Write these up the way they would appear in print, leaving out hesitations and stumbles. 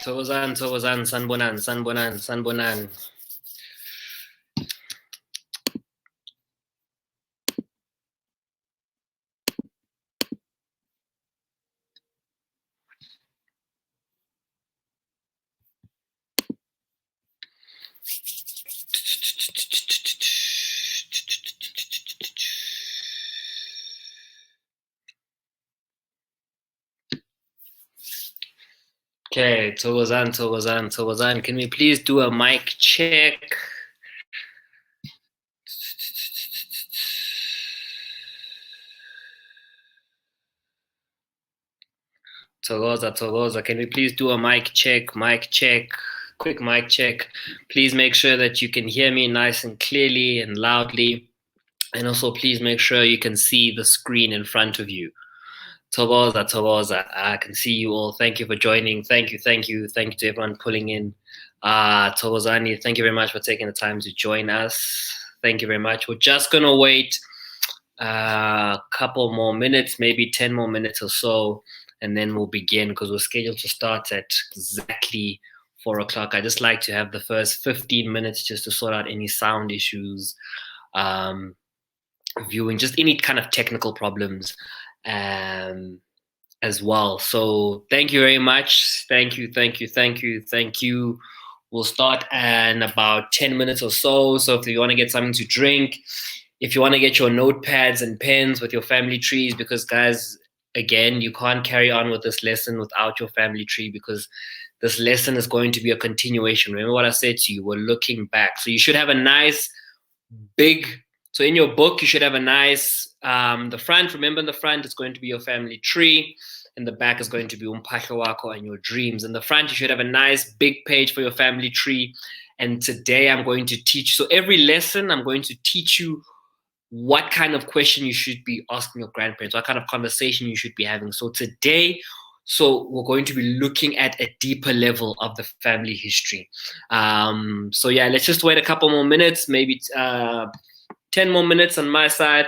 Thokozan, sanbonan. Okay, Thokozan. Can we please do a mic check? Thokoza. Can we please do a mic check? Quick mic check. Please make sure that you can hear me nice and clearly and loudly. And also please make sure you can see the screen in front of you. Thokoza. I can see you all. Thank you for joining. Thank you to everyone pulling in. Thokozani, thank you very much for taking the time to join us. Thank you very much. We're just gonna wait a couple more minutes, maybe 10 more minutes or so, and then we'll begin because we're scheduled to start at exactly 4 o'clock. I just like to have the first 15 minutes just to sort out any sound issues, viewing, just any kind of technical problems as well. So thank you very much. Thank you. We'll start in about 10 minutes or so. So if you want to get something to drink, if you want to get your notepads and pens with your family trees, because guys, again, you can't carry on with this lesson without your family tree, because this lesson is going to be a continuation. Remember what I said to you, we're looking back. So you should have a nice big, so in your book, you should have a nice, the front, remember in the front, it's going to be your family tree. In the back is going to be umpahla wako and your dreams. In the front, you should have a nice big page for your family tree. And today I'm going to teach, so every lesson I'm going to teach you what kind of question you should be asking your grandparents, what kind of conversation you should be having. So today, we're going to be looking at a deeper level of the family history. So yeah, let's just wait a couple more minutes, maybe 10 more minutes on my side,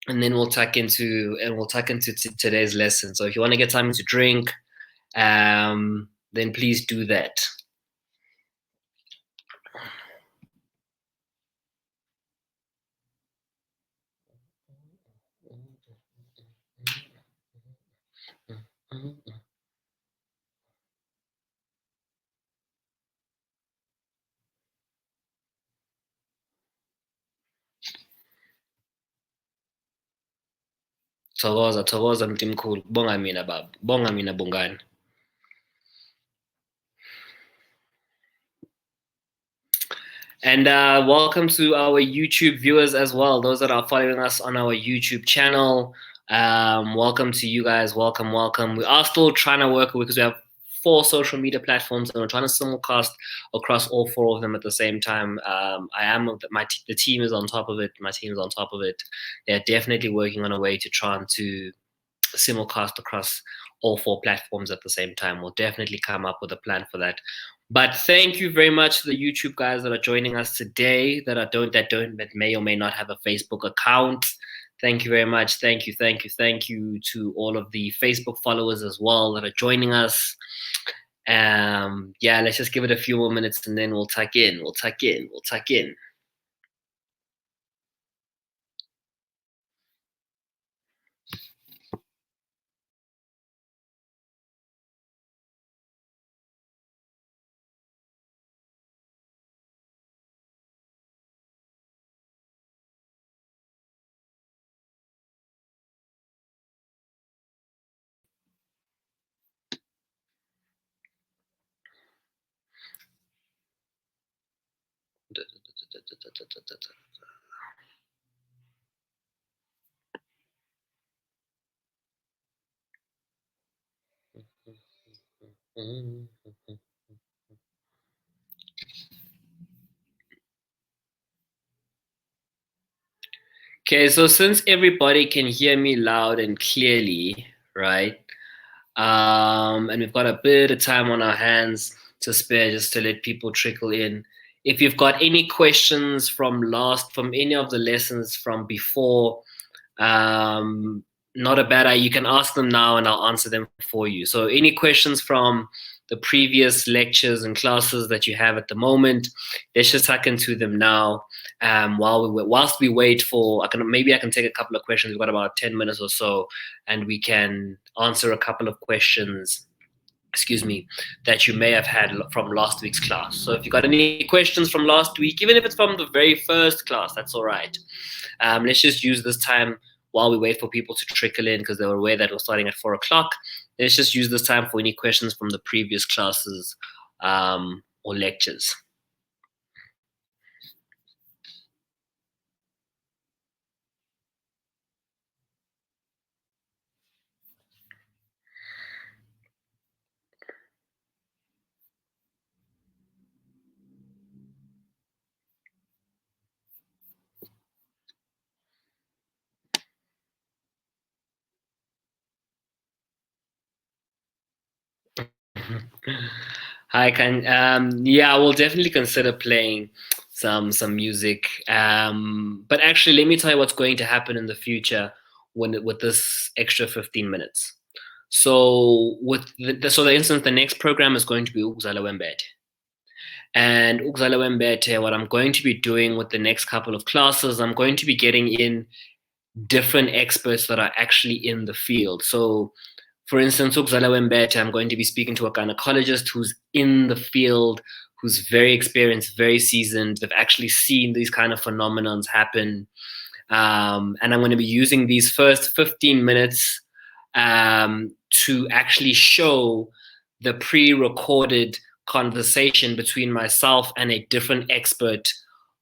and then we'll tuck into today's lesson. So if you want to get something to drink, then please do that. Thokoza mtimkhulu, bonga mina baba, bonga mina bongani. And welcome to our YouTube viewers as well, those that are following us on our YouTube channel. Welcome to you guys, welcome. We are still trying to work because we have 4 social media platforms and we're trying to simulcast across all 4 of them at the same time. The team is on top of it. My team is on top of it. They're definitely working on a way to try and to simulcast across all 4 platforms at the same time. We'll definitely come up with a plan for that. But thank you very much to the YouTube guys that are joining us today, that may or may not have a Facebook account. Thank you very much. Thank you to all of the Facebook followers as well that are joining us. Yeah, let's just give it a few more minutes and then we'll tuck in. Okay, so since everybody can hear me loud and clearly, right? And we've got a bit of time on our hands to spare just to let people trickle in. If you've got any questions from any of the lessons from before, not a bad idea. You can ask them now and I'll answer them for you. So any questions from the previous lectures and classes that you have at the moment, let's just tuck into them now. Whilst we wait for, maybe I can take a couple of questions. We've got about 10 minutes or so, and we can answer a couple of questions, that you may have had from last week's class. So if you got any questions from last week, even if it's from the very first class, that's all right. Let's just use this time while we wait for people to trickle in, because they were aware that we're starting at 4 o'clock. Let's just use this time for any questions from the previous classes or lectures. Hi, Kan. Yeah, we'll definitely consider playing some music. But actually, let me tell you what's going to happen in the future with this extra 15 minutes. So for instance, the next program is going to be Ukuzala Wembete. And Ukuzala Wembete, what I'm going to be doing with the next couple of classes, I'm going to be getting in different experts that are actually in the field. So for instance, Ukuzala Wembete, I'm going to be speaking to a gynecologist who's in the field, who's very experienced, very seasoned. They've actually seen these kind of phenomenons happen. And I'm going to be using these first 15 minutes to actually show the pre-recorded conversation between myself and a different expert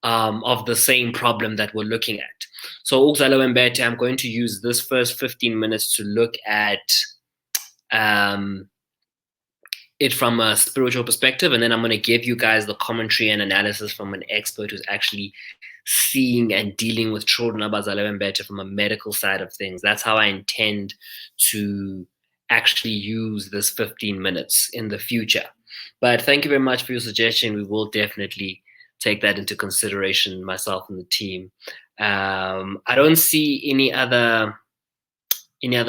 of the same problem that we're looking at. So Ukuzala Wembete, I'm going to use this first 15 minutes to look at it from a spiritual perspective, and then I'm going to give you guys the commentary and analysis from an expert who's actually seeing and dealing with children abazala wembete from a medical side of things. That's how I intend to actually use this 15 minutes in the future. But thank you very much for your suggestion. We will definitely take that into consideration, myself and the team. I don't see any other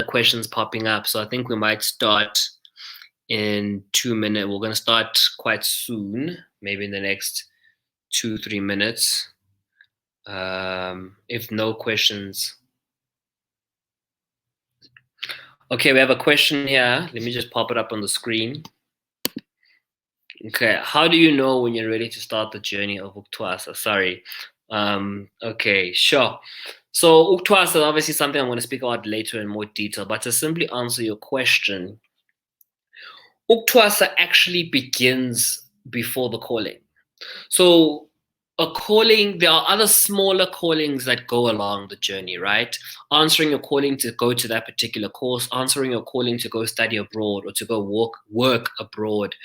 questions popping up, so I think we might start in 2 minutes. We're going to start quite soon, maybe in the next 2-3 minutes. If no questions. Okay, we have a question here. Let me just pop it up on the screen. Okay, how do you know when you're ready to start the journey of Uktwasa? Sorry. Okay, sure. So Uktwasa is obviously something I'm going to speak about later in more detail, but to simply answer your question, Uktwasa actually begins before the calling. So a calling, there are other smaller callings that go along the journey, right? Answering your calling to go to that particular course, answering your calling to go study abroad or to go work abroad,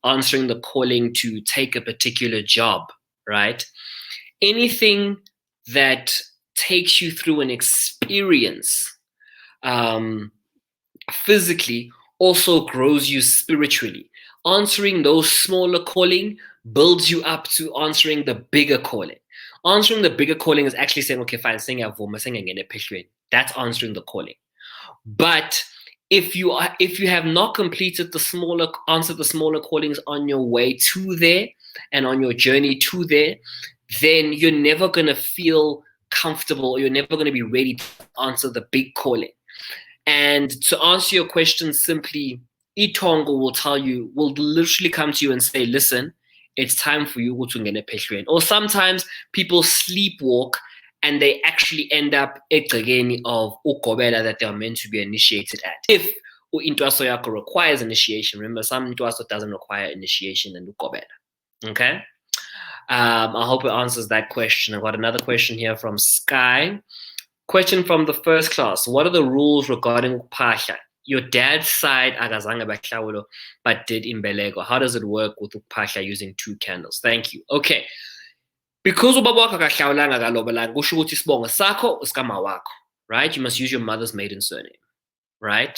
answering the calling to take a particular job, right? Anything that takes you through an experience physically also grows you spiritually. Answering those smaller calling builds you up to answering the bigger calling. Answering the bigger calling is actually saying, okay, fine, that's answering the calling. But if you have not completed the smaller callings on your way to there and on your journey to there, then you're never going to feel comfortable, or you're never going to be ready to answer the big calling. And to answer your question simply, Itongo will literally come to you and say, listen, it's time for you to get a peshwen. Or sometimes people sleepwalk and they actually end up egcegeni of ukobela that they are meant to be initiated at. If intwaso yako requires initiation, remember some intwaso doesn't require initiation and ukobela. Okay? I hope it answers that question. I've got another question here from Sky. Question from the first class. What are the rules regarding Ukphahla? Your dad's side akazange bahlawulo but did imbeleko. How does it work with Ukphahla using 2 candles? Thank you. Okay. Because ubaba wakho akahlawulanga kalobelanga kusho ukuthi isibongo sakho usikama wakho, right? You must use your mother's maiden surname, right?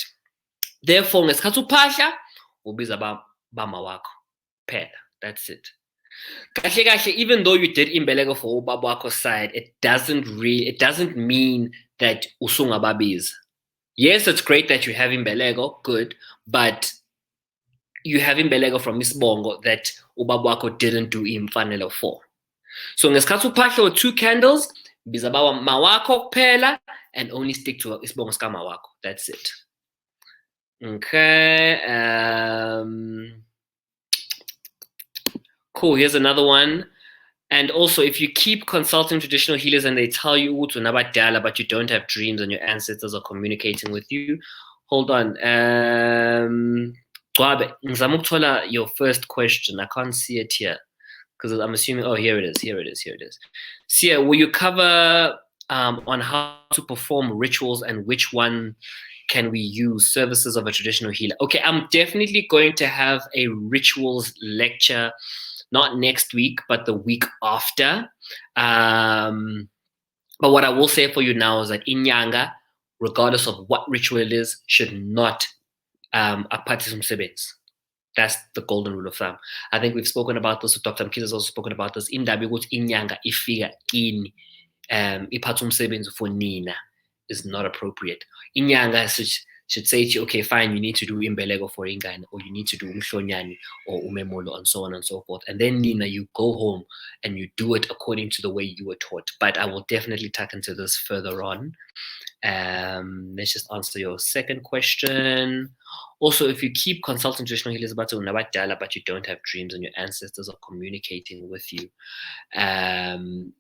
Therefore, ngesikhathi uphahla ubiza bama wakho phela. That's it. Even though you did imbeleko for ubaba wakho's side, it doesn't mean that usungababiza. Yes, it's great that you have imbeleko, good, but you have imbeleko from isibongo that ubabwako didn't do imfanelo for. So ngesikhathi uphahla with 2 candles, biza mawako kuphela and only stick to isibongo sika mawako. That's it. Okay. Cool. Here's another one. And also, if you keep consulting traditional healers and they tell you unabadala, but you don't have dreams and your ancestors are communicating with you, hold on. Your first question. I can't see it here because I'm assuming. Oh, here it is. Here it is. Here it is. Sia, will you cover on how to perform rituals and which one can we use? Services of a traditional healer. Okay, I'm definitely going to have a rituals lecture. Not next week, but the week after. But what I will say for you now is that inyanga, regardless of what ritual it is, should not aphathise umsebenzi. That's the golden rule of thumb. I think we've spoken about this. Dr. Mkhize has also spoken about this. Indaba yokuthi inyanga ifika kini iphatha umsebenzi for nina is not appropriate. Inyanga should say to you, okay, fine, you need to do imbeleko for ingane, or you need to do umhlonyani or umemolo, and so on and so forth. And then Nina, you go home and you do it according to the way you were taught. But I will definitely tuck into this further on. Let's just answer your second question. Also, if you keep consulting traditional healers about unabadala, but you don't have dreams and your ancestors are communicating with you.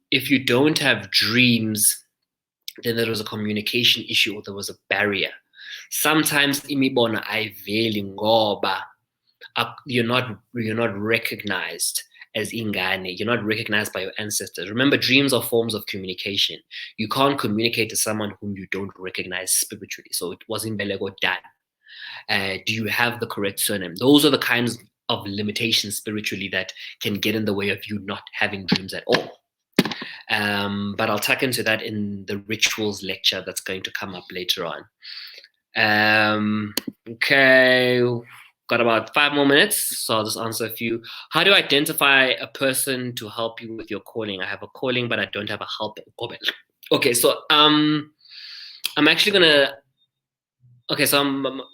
If you don't have dreams, then there was a communication issue or there was a barrier. Sometimes imibona ayiveli ngoba you're not recognized as ingane. You're not recognized by your ancestors. Remember, dreams are forms of communication. You can't communicate to someone whom you don't recognize spiritually. So it was imbeleko done. Do you have the correct surname? Those are the kinds of limitations spiritually that can get in the way of you not having dreams at all. But I'll tuck into that in the rituals lecture that's going to come up later on. Okay, got about 5 more minutes, so I'll just answer a few. How do you identify a person to help you with your calling? I have a calling, but I don't have a helper. Okay, so I'm actually gonna. Okay, so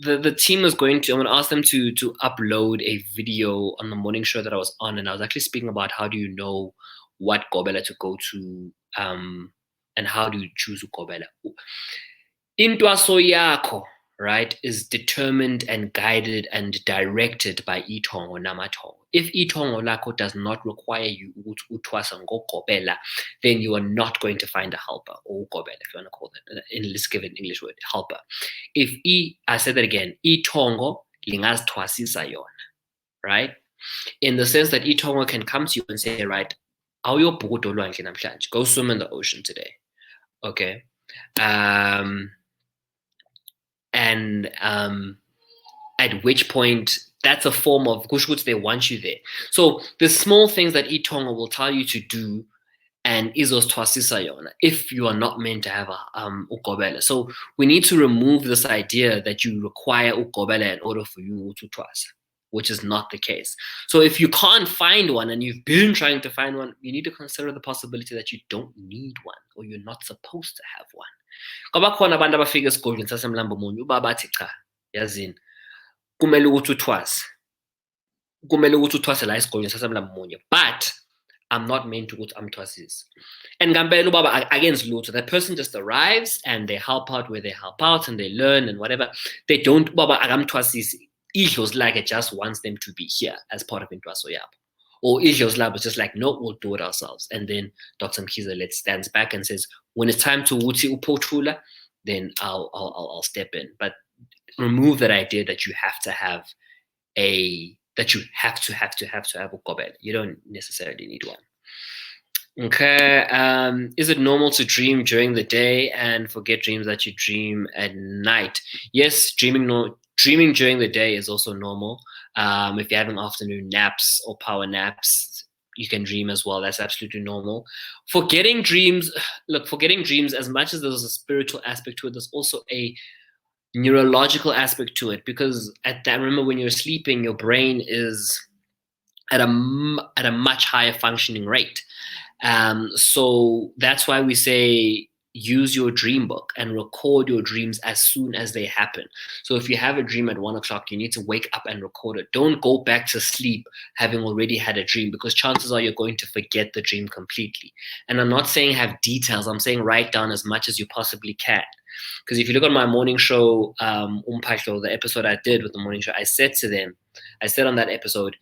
the team is going to. I'm gonna ask them to upload a video on the morning show that I was on, and I was actually speaking about how do you know what gobela to go to, and how do you choose gobela. Intwaso yakho, right, is determined and guided and directed by itongo namatongo. If itongo lako does not require you utwasa ngokobela, then you are not going to find a helper, or gobela, if you want to call it, in let's give it an English word, helper. I said that again, itongo lingazithwasisa yona, right? In the sense that itongo can come to you and say, right, awuyobhukuda olwandle namhlanje, go swim in the ocean today, okay? And at which point that's a form of kushukuthi they want you there. So the small things that itongo will tell you to do and izos twasisa yona if you are not meant to have a ukobela. So we need to remove this idea that you require ukobela in order for you to twasa, which is not the case. So if you can't find one and you've been trying to find one, you need to consider the possibility that you don't need one or you're not supposed to have one. Ngoba khona abantu abafika esigodlweni sasemlambo munye uba bathi cha yazini kumele ukuthi uthwase la esigodlweni sasemlambo munye, but I'm not meant to go to amthwasis. And ngambela ubaba akenzi lutho. That person just arrives and they help out where they help out and they learn and whatever. They don't ubaba akamthwasisi. Idlozi lakhe just wants them to be here as part of intwaso yabo. Or Idlozi labo is just like, no, we'll do it ourselves. And then Dr. Mkhize stands back and says, when it's time to uthi upothula, then I'll step in. But remove that idea that you have to have a ukobela. You don't necessarily need one. Okay. Is it normal to dream during the day and forget dreams that you dream at night? Yes, dreaming during the day is also normal. If you're having afternoon naps or power naps, you can dream as well. That's absolutely normal. Forgetting dreams, as much as there's a spiritual aspect to it, there's also a neurological aspect to it, because remember when you're sleeping, your brain is at a much higher functioning rate. So that's why we say use your dream book and record your dreams as soon as they happen. So if you have a dream at 1 o'clock, you need to wake up and record it. Don't go back to sleep having already had a dream, because chances are you're going to forget the dream completely. And I'm not saying have details. I'm saying write down as much as you possibly can. Because if you look at my morning show, the episode I did with the morning show, I said on that episode,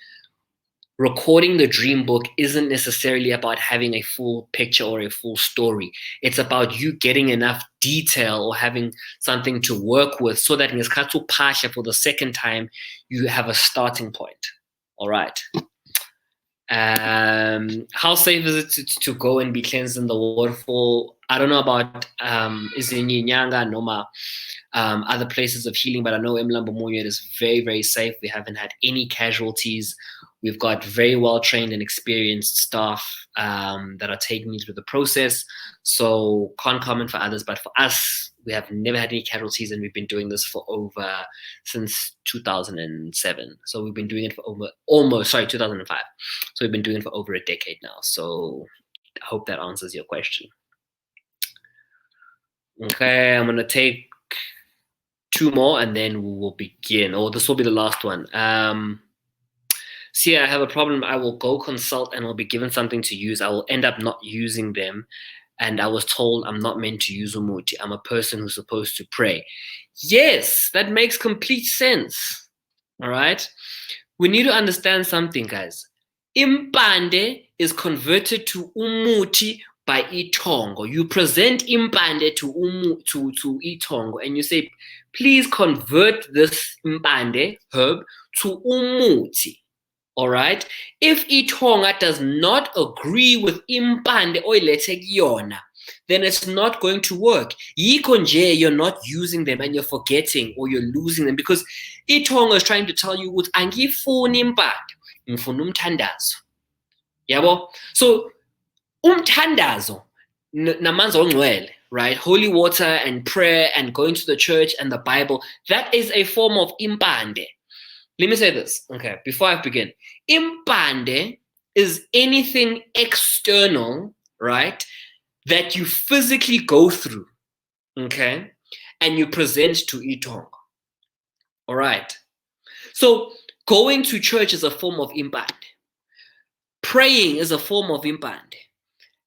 recording the dream book isn't necessarily about having a full picture or a full story. It's about you getting enough detail or having something to work with so that ngesikhathi uphahla for the second time, you have a starting point. All right. How safe is it to go and be cleansed in the waterfall? I don't know about Izinyinyanga, Noma, other places of healing, but I know Mlambo Moyo is very, very safe. We haven't had any casualties. We've got very well trained and experienced staff that are taking me through the process. So can't comment for others, but for us, we have never had any casualties, and we've been doing this for since 2007. So we've been doing it for 2005. So we've been doing it for over a decade now. So I hope that answers your question. Okay, I'm gonna take 2 more and then we will begin. Oh, this will be the last one. See, I have a problem. I will go consult and will be given something to use. I will end up not using them. And I was told I'm not meant to use umuti. I'm a person who's supposed to pray. Yes, that makes complete sense. All right. We need to understand something, guys. Impande is converted to umuti by itongo. You present impande to itongo and you say, please convert this impande herb to umuti. All right. If itonga does not agree with impande oyilete kuyona, then it's not going to work. Yikho nje you're not using them and you're forgetting or you're losing them, because itonga is trying to tell you ukuthi angifuni impande, ngifuna umthandazo. Yabo? So umthandazo namanzi ongcwele, right? Holy water and prayer and going to the church and the Bible, that is a form of impande. Let me say this, okay, before I begin. Impande is anything external, right, that you physically go through, okay, and you present to itongo. All right. So going to church is a form of impande. Praying is a form of impande.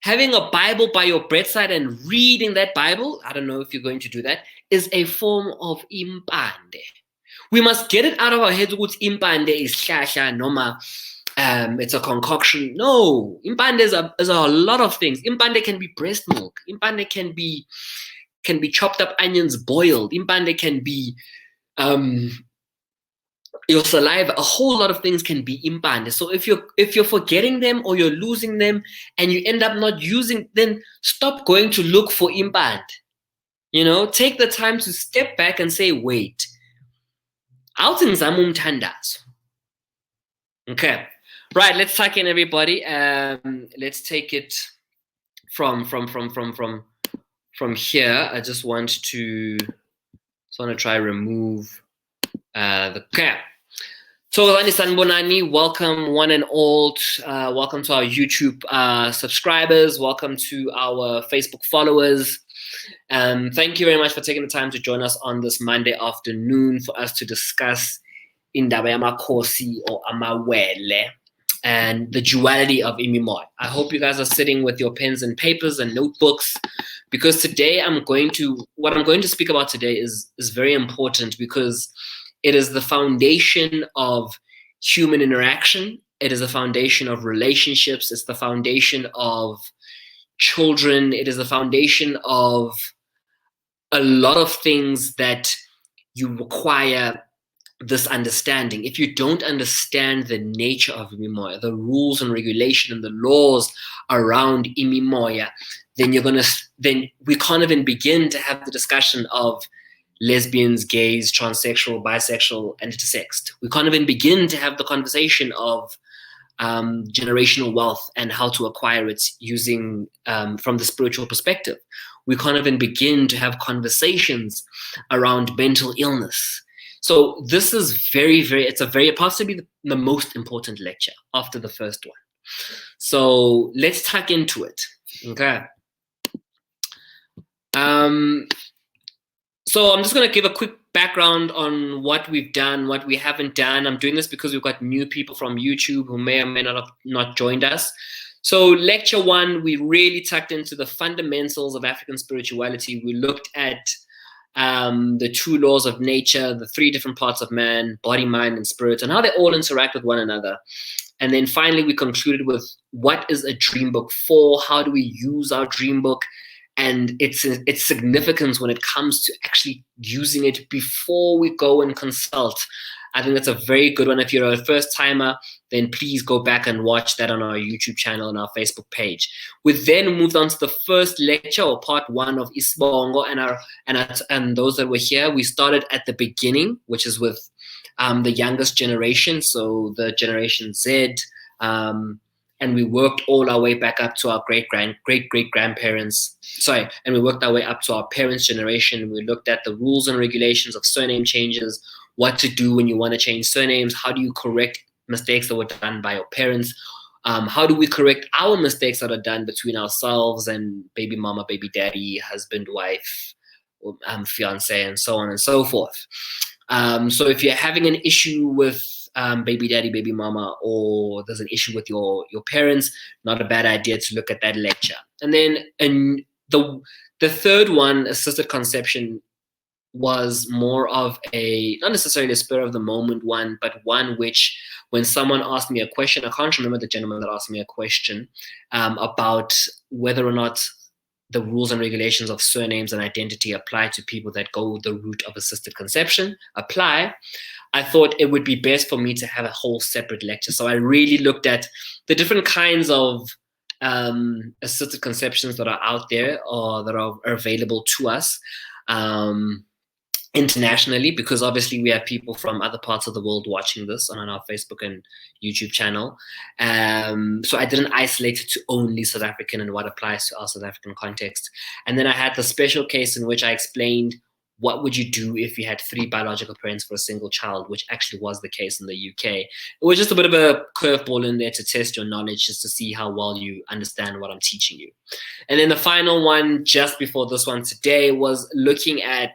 Having a Bible by your bedside and reading that Bible, I don't know if you're going to do that, is a form of impande. We must get it out of our heads ukuthi impande is hlahla noma it's a concoction. No, impande is a lot of things. Impande can be breast milk. Impande can be chopped up onions boiled. Impande can be your saliva. A whole lot of things can be impande. So if you're forgetting them or you're losing them and you end up not using, then stop going to look for impande. You know, take the time to step back and say, wait. Okay, right. Let's tuck in, everybody. Let's take it from here. I just want to try remove the cap. So Sanbonani, welcome one and all. Welcome to our YouTube subscribers. Welcome to our Facebook followers. Thank you very much for taking the time to join us on this Monday afternoon for us to discuss indaba amakhosi or amawele and the duality of imimoya. I hope you guys are sitting with your pens and papers and notebooks, because today what I'm going to speak about today is very important, because it is the foundation of human interaction. It is the foundation of relationships. It's the foundation of children. It is the foundation of a lot of things that you require this understanding. If you don't understand the nature of imimoya, the rules and regulation and the laws around imimoya, then we can't even begin to have the discussion of lesbians, gays, transsexual, bisexual, and intersexed. We can't even begin to have the conversation of generational wealth and how to acquire it using from the spiritual perspective. We can't even begin to have conversations around mental illness. So this is possibly the most important lecture after the first one. So let's tuck into it. Okay. So I'm just going to give a quick background on what we've done, what we haven't done. I'm doing this because we've got new people from YouTube who may or may not have not joined us. So lecture 1, we really tucked into the fundamentals of African spirituality. We looked at the 2 laws of nature, the 3 different parts of man, body, mind, and spirit, and how they all interact with one another. And then finally, we concluded with what is a dream book for? How do we use our dream book? And its significance when it comes to actually using it before we go and consult. I think that's a very good one. If you're a first timer, then please go back and watch that on our YouTube channel and our Facebook page. We then moved on to the first lecture, or part 1 of Siyabonga, and those that were here. We started at the beginning, which is with the youngest generation, so the Generation Z, and we worked all our way back up to our great grandparents. And we worked our way up to our parents' generation. We looked at the rules and regulations of surname changes, what to do when you want to change surnames, how do you correct mistakes that were done by your parents, how do we correct our mistakes that are done between ourselves and baby mama, baby daddy, husband, wife, fiance, and so on and so forth. So if you're having an issue with baby daddy, baby mama, or there's an issue with your parents, not a bad idea to look at that lecture. And then the third one, assisted conception, was more of not necessarily a spur of the moment one, but one which, when someone asked me a question, I can't remember the gentleman that asked me a question about whether or not the rules and regulations of surnames and identity apply to people that go the route of assisted conception, I thought it would be best for me to have a whole separate lecture. So I really looked at the different kinds of assisted conceptions that are out there or that are available to us internationally, because obviously we have people from other parts of the world watching this on our Facebook and YouTube channel. So I didn't isolate it to only South African and what applies to our South African context. And then I had the special case in which I explained what would you do if you had 3 biological parents for a single child, which actually was the case in the UK. It was just a bit of a curveball in there to test your knowledge, just to see how well you understand what I'm teaching you. And then the final one, just before this one today, was looking at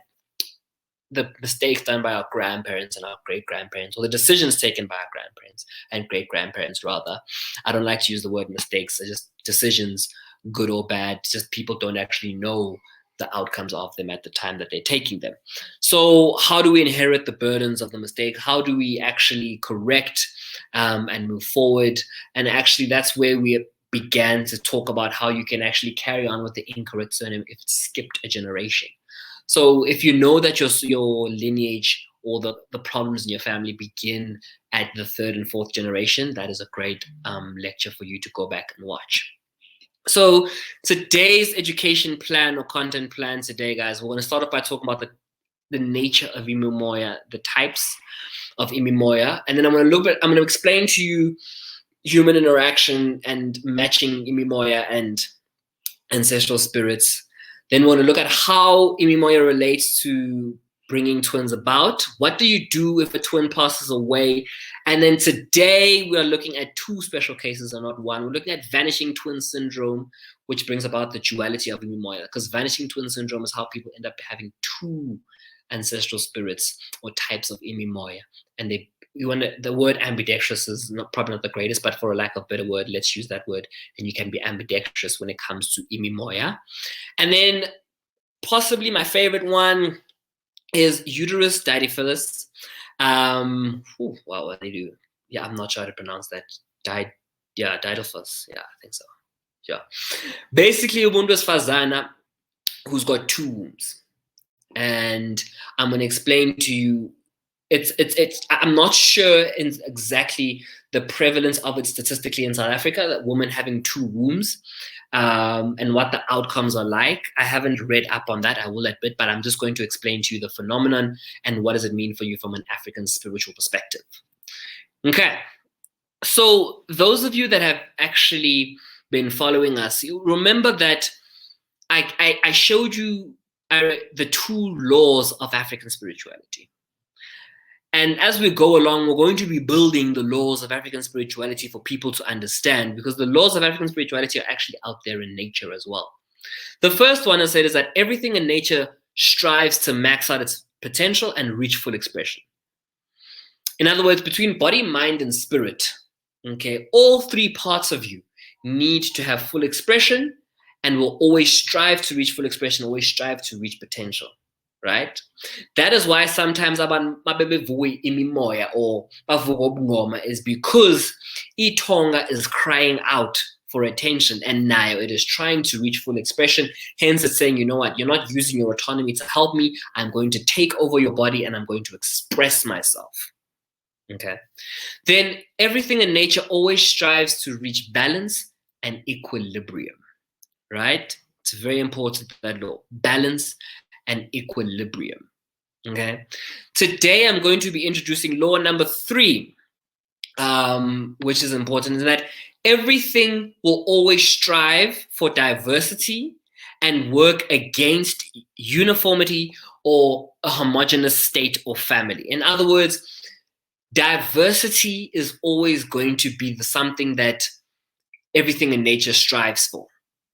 the mistakes done by our grandparents and our great-grandparents, or the decisions taken by our grandparents and great-grandparents, rather. I don't like to use the word mistakes. They're just decisions, good or bad. Just people don't actually know the outcomes of them at the time that they're taking them. So how do we inherit the burdens of the mistake? How do we actually correct and move forward? And actually, that's where we began to talk about how you can actually carry on with the incorrect surname if it's skipped a generation. So if you know that your lineage or the problems in your family begin at the 3rd and 4th generation, that is a great lecture for you to go back and watch. So today's education plan or content plan today, guys, we're going to start off by talking about the nature of imimoya, the types of imimoya, and then I'm going to explain to you human interaction and matching imimoya and ancestral spirits. Then we want to look at how imimoya relates to bringing twins about. What do you do if a twin passes away? And then today we are looking at 2 special cases and not one. We're looking at vanishing twin syndrome, which brings about the duality of imimoya, because vanishing twin syndrome is how people end up having 2 ancestral spirits or types of imimoya. And the word ambidextrous is probably not the greatest, but for a lack of a better word, let's use that word. And you can be ambidextrous when it comes to imimoya. And then possibly my favorite one is uterus didelphys. Wow, what they do? Yeah, I'm not sure how to pronounce that. Didelphys. Yeah, I think so. Yeah. Basically, Ubuntu is Fazana, who's got 2 wombs. And I'm going to explain to you. I'm not sure exactly the prevalence of it statistically in South Africa, that women having 2 wombs, and what the outcomes are like. I haven't read up on that, I will admit, but I'm just going to explain to you the phenomenon and what does it mean for you from an African spiritual perspective. Okay, so those of you that have actually been following us, you remember that I showed you the 2 laws of African spirituality. And as we go along, we're going to be building the laws of African spirituality for people to understand, because the laws of African spirituality are actually out there in nature as well. The first one I said is that everything in nature strives to max out its potential and reach full expression. In other words, between body, mind, and spirit, okay, all three parts of you need to have full expression and will always strive to reach full expression, always strive to reach potential, right? That is why sometimes abantu mabebevuka imimoya or bavuka ubungoma is because itonga is crying out for attention, and now it is trying to reach full expression. Hence, it's saying, you know what, you're not using your autonomy to help me. I'm going to take over your body and I'm going to express myself. Okay. Then everything in nature always strives to reach balance and equilibrium, right? It's very important, that law, balance and equilibrium. Okay. Today, I'm going to be introducing law number 3, which is important, in that everything will always strive for diversity and work against uniformity or a homogeneous state or family. In other words, diversity is always going to be something that everything in nature strives for,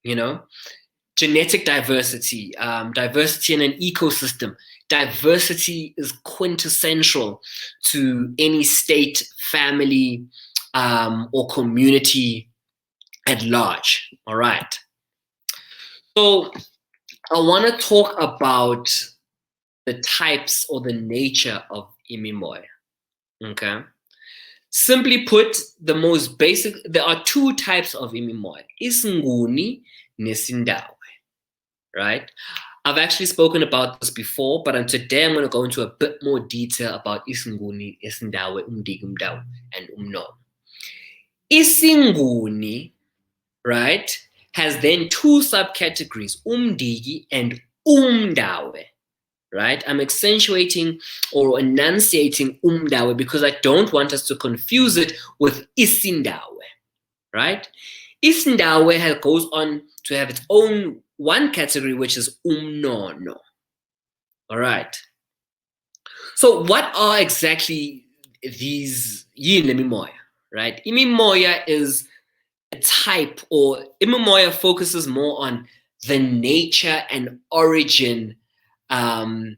you know? Genetic diversity, diversity in an ecosystem. Diversity is quintessential to any state, family, or community at large, all right? So I want to talk about the types or the nature of imimoya, okay? Simply put, the most basic, there are 2 types of imimoya, isinguni nesindawe, right? I've actually spoken about this before, but today I'm going to go into a bit more detail about isinguni, isindawe, umdigi, umdawu, and umnono. Isinguni, right, has then 2 subcategories, umdigi and umdawe, right? I'm accentuating or enunciating umdawe because I don't want us to confuse it with isindawe, right? Isindawe goes on to have its own one category, which is umnono, all right? So what are exactly these imimoya, right? Imimoya is a type, or imimoya focuses more on the nature and origin and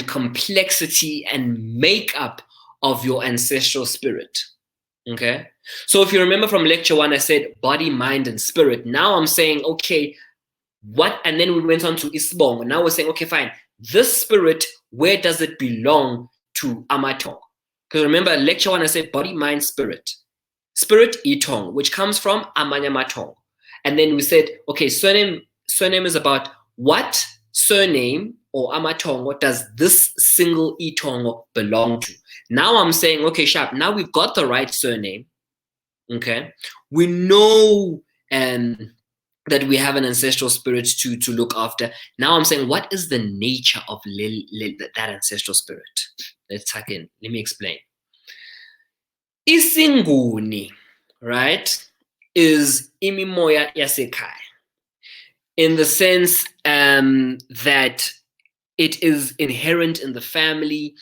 complexity and makeup of your ancestral spirit, okay? So if you remember from lecture 1, I said body, mind, and spirit. Now I'm saying, okay, what? And then we went on to Siyabonga. Now we're saying, okay, fine. This spirit, where does it belong to Amatong? Because remember, lecture 1, I said body, mind, spirit. Spirit, Itong, which comes from Amanyamatong. And then we said, okay, surname is about what surname or Amatongo does this single Itongo belong to? Now I'm saying, okay, sharp, now we've got the right surname, okay? We know that we have an ancestral spirit to look after. Now I'm saying, what is the nature of that ancestral spirit? Let's tuck in. Let me explain. Isinguni, right, is imimoya yasekai, in the sense that it is inherent in the family.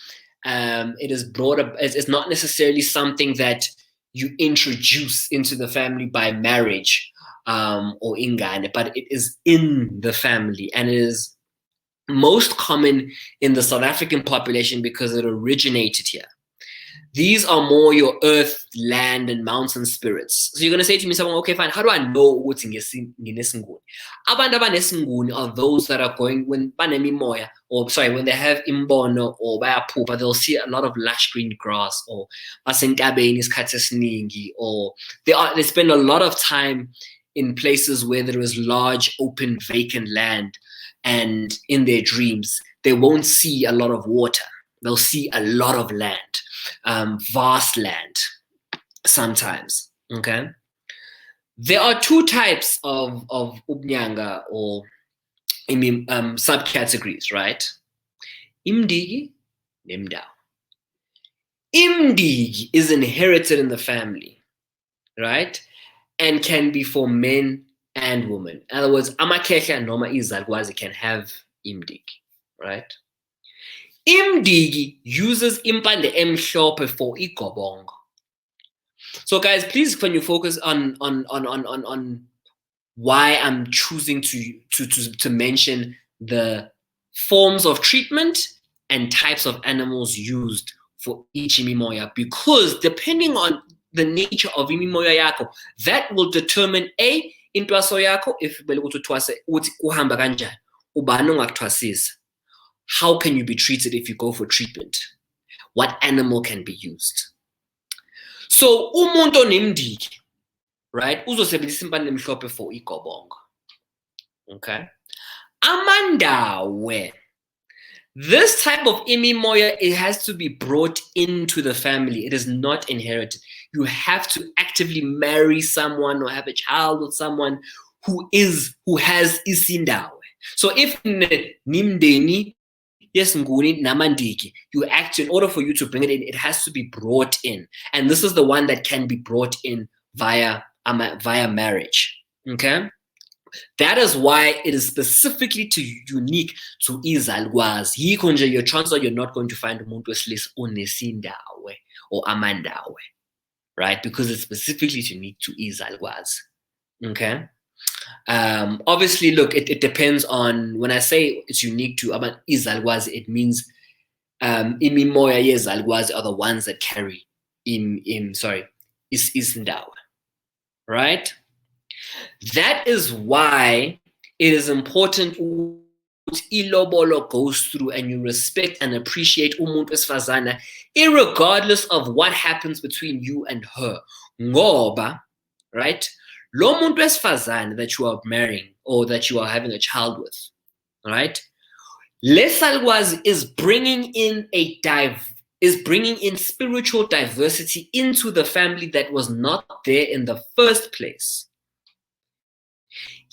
It is brought up. It's not necessarily something that you introduce into the family by marriage or ingane, but it is in the family, and it is most common in the South African population because it originated here. These are more your earth, land, and mountain spirits. So you're going to say to me, okay, fine, how do I know what's in Nginesinguni? Abantu abanesinguni are those that are going, when banemimoya, or sorry, when they have imbono or bayaphupha, they'll see a lot of lush green grass, or basentabeni isikhathi esiningi, or they spend a lot of time in places where there is large, open, vacant land, and in their dreams, they won't see a lot of water. They'll see a lot of land. Vast land sometimes, okay? There are 2 types of ubnyanga or subcategories, right? Imdigi, nimdao. Imdigi is inherited in the family, right? And can be for men and women. In other words, amakhehla noma izalukwazi can have imdigi, right? Imdigi uses impande emhlophe for igobongo. So guys, please, when you focus on why I'm choosing to mention the forms of treatment and types of animals used for each imimoya, because depending on the nature of imimoya yako, that will determine intwaso yako, if uhamba kanjani, ubani ongakuthwasisa. How can you be treated if you go for treatment? What animal can be used? So umuntu onemndiki, right, uzosebenzisa impande emhlophe for igobongo. Okay. Amandawe. This type of imimoya, it has to be brought into the family. It is not inherited. You have to actively marry someone or have a child with someone who has isindawe. So if nimdeni yesnguni namandiki, you act in order for you to bring it in, it has to be brought in. And this is the one that can be brought in via marriage. Okay? That is why it is specifically unique to izalukwazi. Yikho nje your chances are you're not going to find umuntu wesilisa onesindawe or amandawe, right? Because it's specifically unique to izalukwazi. Okay. Obviously, look, it depends on, when I say it's unique to izalukwazi, it means imimoya yezalukwazi are the ones that carry isindawe, right? That is why it is important ilobolo goes through and you respect and appreciate umuntu wesifazana, irregardless of what happens between you and her. Ngoba, right? Lo muntu wesifazana that you are marrying or that you are having a child with, right? Lesalukwazi is bringing in spiritual diversity into the family that was not there in the first place.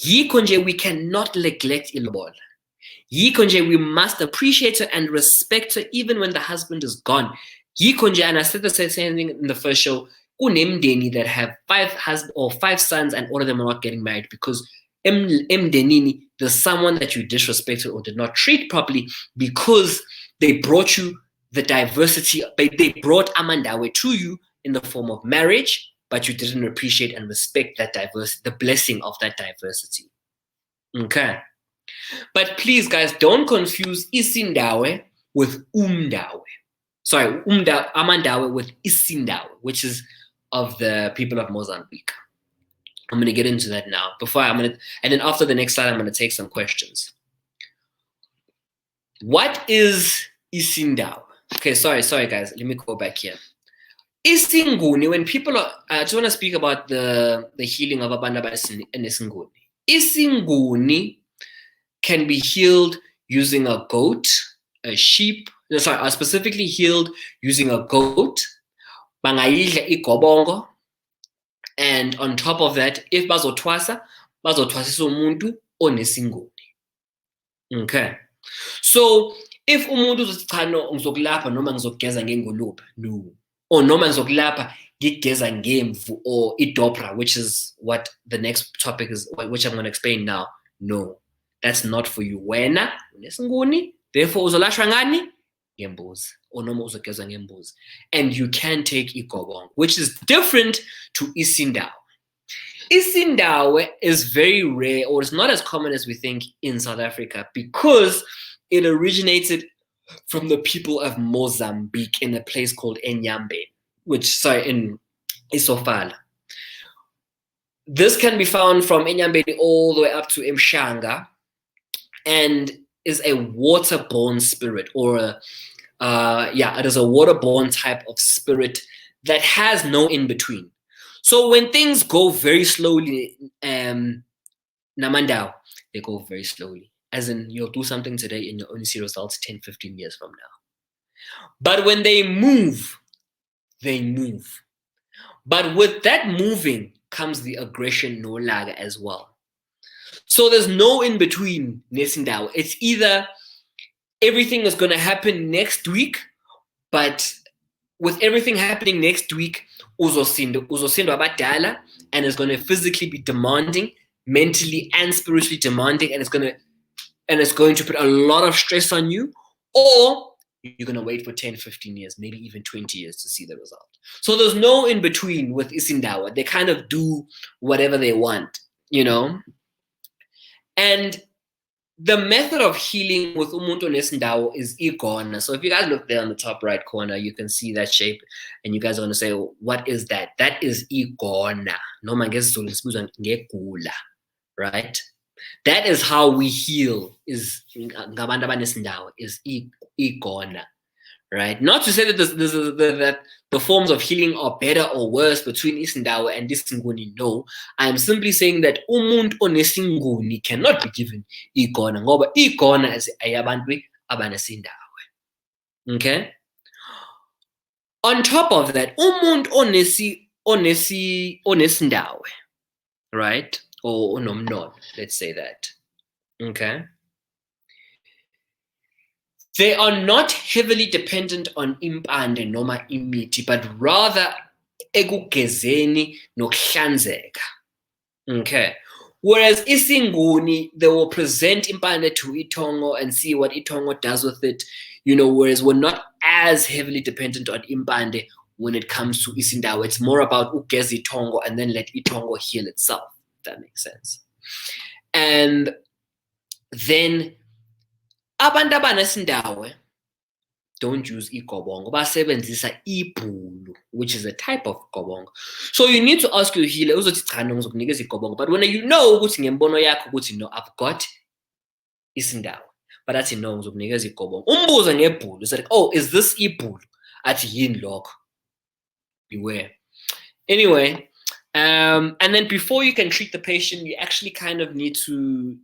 Yikho nje we cannot neglect ilobola. Yikho nje we must appreciate her and respect her even when the husband is gone. Yikho nje, and I said the same thing in the first show, kunemndeni that have 5 sons and all of them are not getting married because emdenini, there's someone that you disrespected or did not treat properly because they brought you the diversity, they brought amandawe to you in the form of marriage, but you didn't appreciate and respect that diversity, the blessing of that diversity. Okay. But please, guys, don't confuse isindawe with umdawe. Sorry, amandawe with isindawe, which is of the people of Mozambique. I'm going to get into that now. And then after the next slide, I'm going to take some questions. What is isindawe? Okay, sorry, guys. Let me go back here. Isinguni, when people are, I just want to speak about the healing of abantu abanesinguni. Isinguni can be healed using a goat, a sheep. Sorry, are specifically healed using a goat. Bangayidla igobongo. And on top of that, if bazotwasisa umuntu onesinguni. Okay. So if umuntu uzothi cha no ngizokulapha noma ngizokugeza ngengulube, no. Or noma ngizokulapha ngigeza ngemvu or idopra, which is what the next topic is, which I'm going to explain now. No, that's not for you. Wena unesinguni, therefore uzolashwa ngani? Ngembuzi. Or noma uzogeza ngembuzi. And you can take igobong, which is different to isindawe. Isindawe is very rare, or it's not as common as we think in South Africa, because it originated from the people of Mozambique in a place called Enyambe, in Isofala. This can be found from Enyambe all the way up to Mshanga, and is a waterborne spirit, or it is a waterborne type of spirit that has no in-between. So when things go very slowly, Namandao, they go very slowly. As in, you'll do something today and you'll only see results 10, 15 years from now. But when they move, they move. But with that moving comes the aggression, no laga as well. So there's no in between Nesindao. It's either everything is going to happen next week, but with everything happening next week, uzosindo abadala, and it's going to physically be demanding, mentally and spiritually demanding, and it's going to put a lot of stress on you, or you're going to wait for 10, 15 years, maybe even 20 years to see the result. So there's no in between with Isindawa. They kind of do whatever they want, you know? And the method of healing with umuntu onesindawo is igona. So if you guys look there on the top right corner, you can see that shape, and you guys are going to say, well, what is that? That is igona. Noma ngesiZulu sibizwa ngegula, right? That is how we heal, is ngabantu abanesindawo, is igona, right? Not to say that that the forms of healing are better or worse between isindawo and isinguni. No, I'm simply saying that umuntu onesinguni cannot be given igona, ngoba igona is ayabantu abanesindawo. Okay. On top of that, umuntu onesindawo, right? Or unomnono, let's say that. Okay. They are not heavily dependent on impande noma imithi, but rather ekugezeni nokuhlanzeka. Okay. Whereas isinguni, they will present impande to itongo and see what itongo does with it, whereas we're not as heavily dependent on impande when it comes to isindawo. It's more about ugeze itongo and then let itongo heal itself, if that makes sense. And then abantu abanesindawo don't use igobongo, basebenzisa ibhulu, which is a type of gobongo. So you need to ask your healer, uzothi cha ngizokunikeza igobongo, but when you know ukuthi ngembono yakho ukuthi no, I've got isindawo, but athi no, ngizokunikeza igobongo, umbuze ngebhulu, it's like, oh, is this ibhulu? Athi yini lokho? Beware. Anyway, and then before you can treat the patient, you actually kind of need to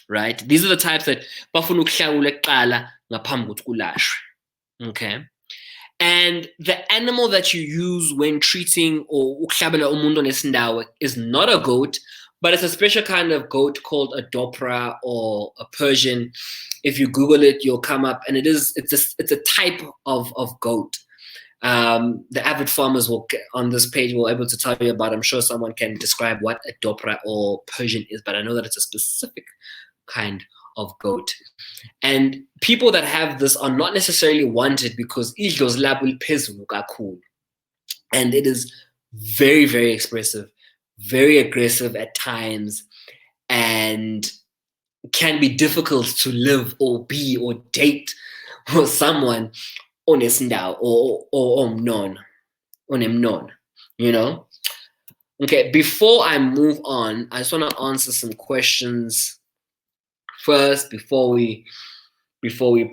right? These are the types that bafuna ukuhlawula kuqala ngaphambi kokuthi kulashwe. Okay. And the animal that you use when treating or ukuhlabela umuntu onesindawo is not a goat, but it's a special kind of goat called a Dopra or a Persian. If you Google it, you'll come up, and it's a type of goat. The avid farmers on this page will be able to tell you about. I'm sure someone can describe what a Dopra or Persian is, but I know that it's a specific kind of goat. And people that have this are not necessarily wanted because idlozi labo liphezulu kakhulu, and it is very, very expressive, very aggressive at times, and can be difficult to live or be or date with someone onesindawo or onemnono, Okay, before I move on, I just want to answer some questions first before we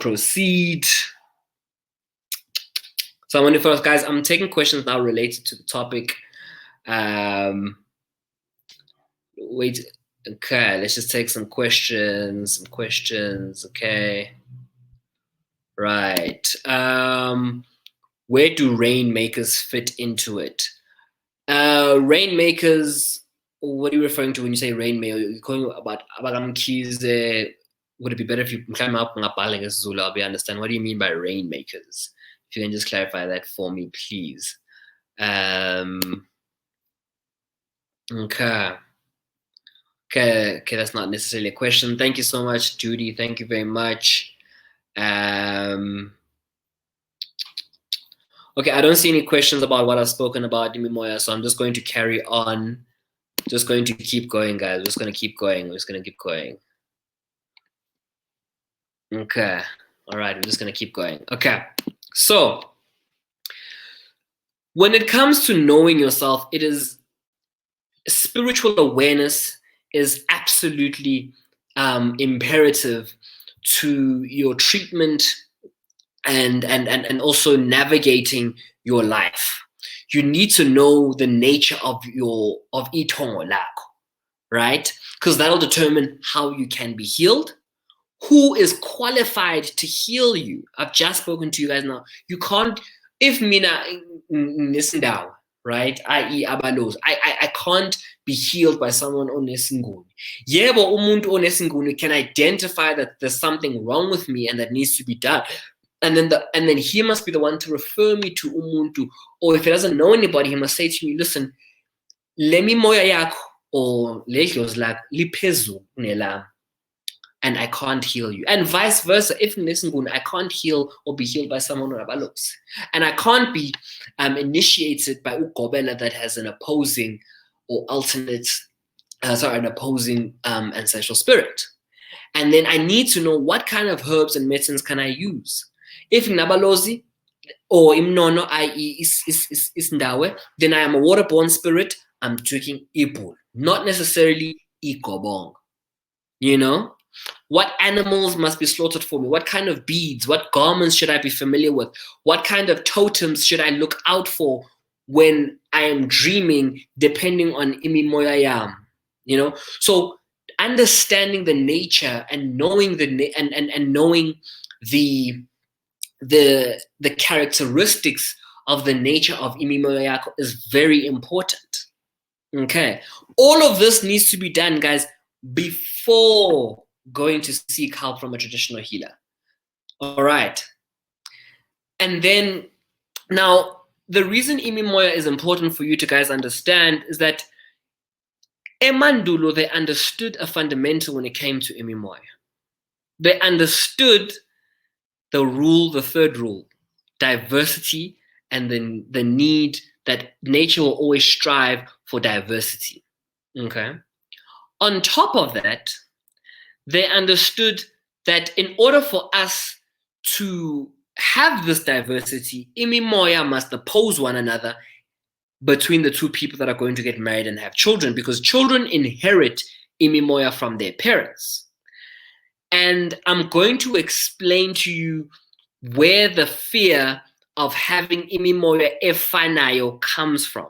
proceed. So I'm going to first, guys, I'm taking questions now related to the topic. Wait, okay, let's just take some questions. Okay. Right. Where do rainmakers fit into it? Rainmakers, what are you referring to when you say rainmaker? You're calling about Mkhize. Would it be better if you climb up Zulu? I'll be understand. What do you mean by rainmakers? If you can just clarify that for me, please. Okay, that's not necessarily a question. Thank you so much, Judy. Thank you very much. Okay, I don't see any questions about what I've spoken about, Dimimoya, so I'm just going to carry on. Just going to keep going, guys. We're just going to keep going. Okay. All right, we're just going to keep going. Okay. So, when it comes to knowing yourself, it is spiritual awareness is absolutely imperative to your treatment and also navigating your life. You need to know the nature of itongo lako, right? Because that'll determine how you can be healed. Who is qualified to heal you? I've just spoken to you guys now. You can't, if mina nisindawo, right? I.e. abalos, I can't be healed by someone onesinguni. Yebo umuntu onesinguni can identify that there's something wrong with me and that needs to be done. And then he must be the one to refer me to umuntu. Or if he doesn't know anybody, he must say to me, listen, lemi moya yakho or lejos lak liphezulu kunelami, and I can't heal you. And vice versa, if I can't heal or be healed by someone who abalos. And I can't be initiated by ugobela that has an opposing or alternate an opposing ancestral spirit. And then I need to know what kind of herbs and medicines can I use. If nabalozi or imnono, i.e. is ndawe, then I am a waterborne spirit. I'm drinking ipul, not necessarily ikobong. You know, what animals must be slaughtered for me? What kind of beads? What garments should I be familiar with? What kind of totems should I look out for when I am dreaming, depending on imi moya yam? You know, so understanding the nature and knowing and knowing the characteristics of the nature of imi moya yako is very important. Okay, all of this needs to be done, guys, before going to seek help from a traditional healer. All right. And then now the reason imi moya is important for you to guys understand is that emandulo, they understood a fundamental when it came to imi moya. They understood the rule, the third rule, diversity, and then the need that nature will always strive for diversity. Okay. On top of that, they understood that in order for us to have this diversity, imi moya must oppose one another between the two people that are going to get married and have children, because children inherit imi moya from their parents. And I'm going to explain to you where the fear of having imi moya efanayo comes from.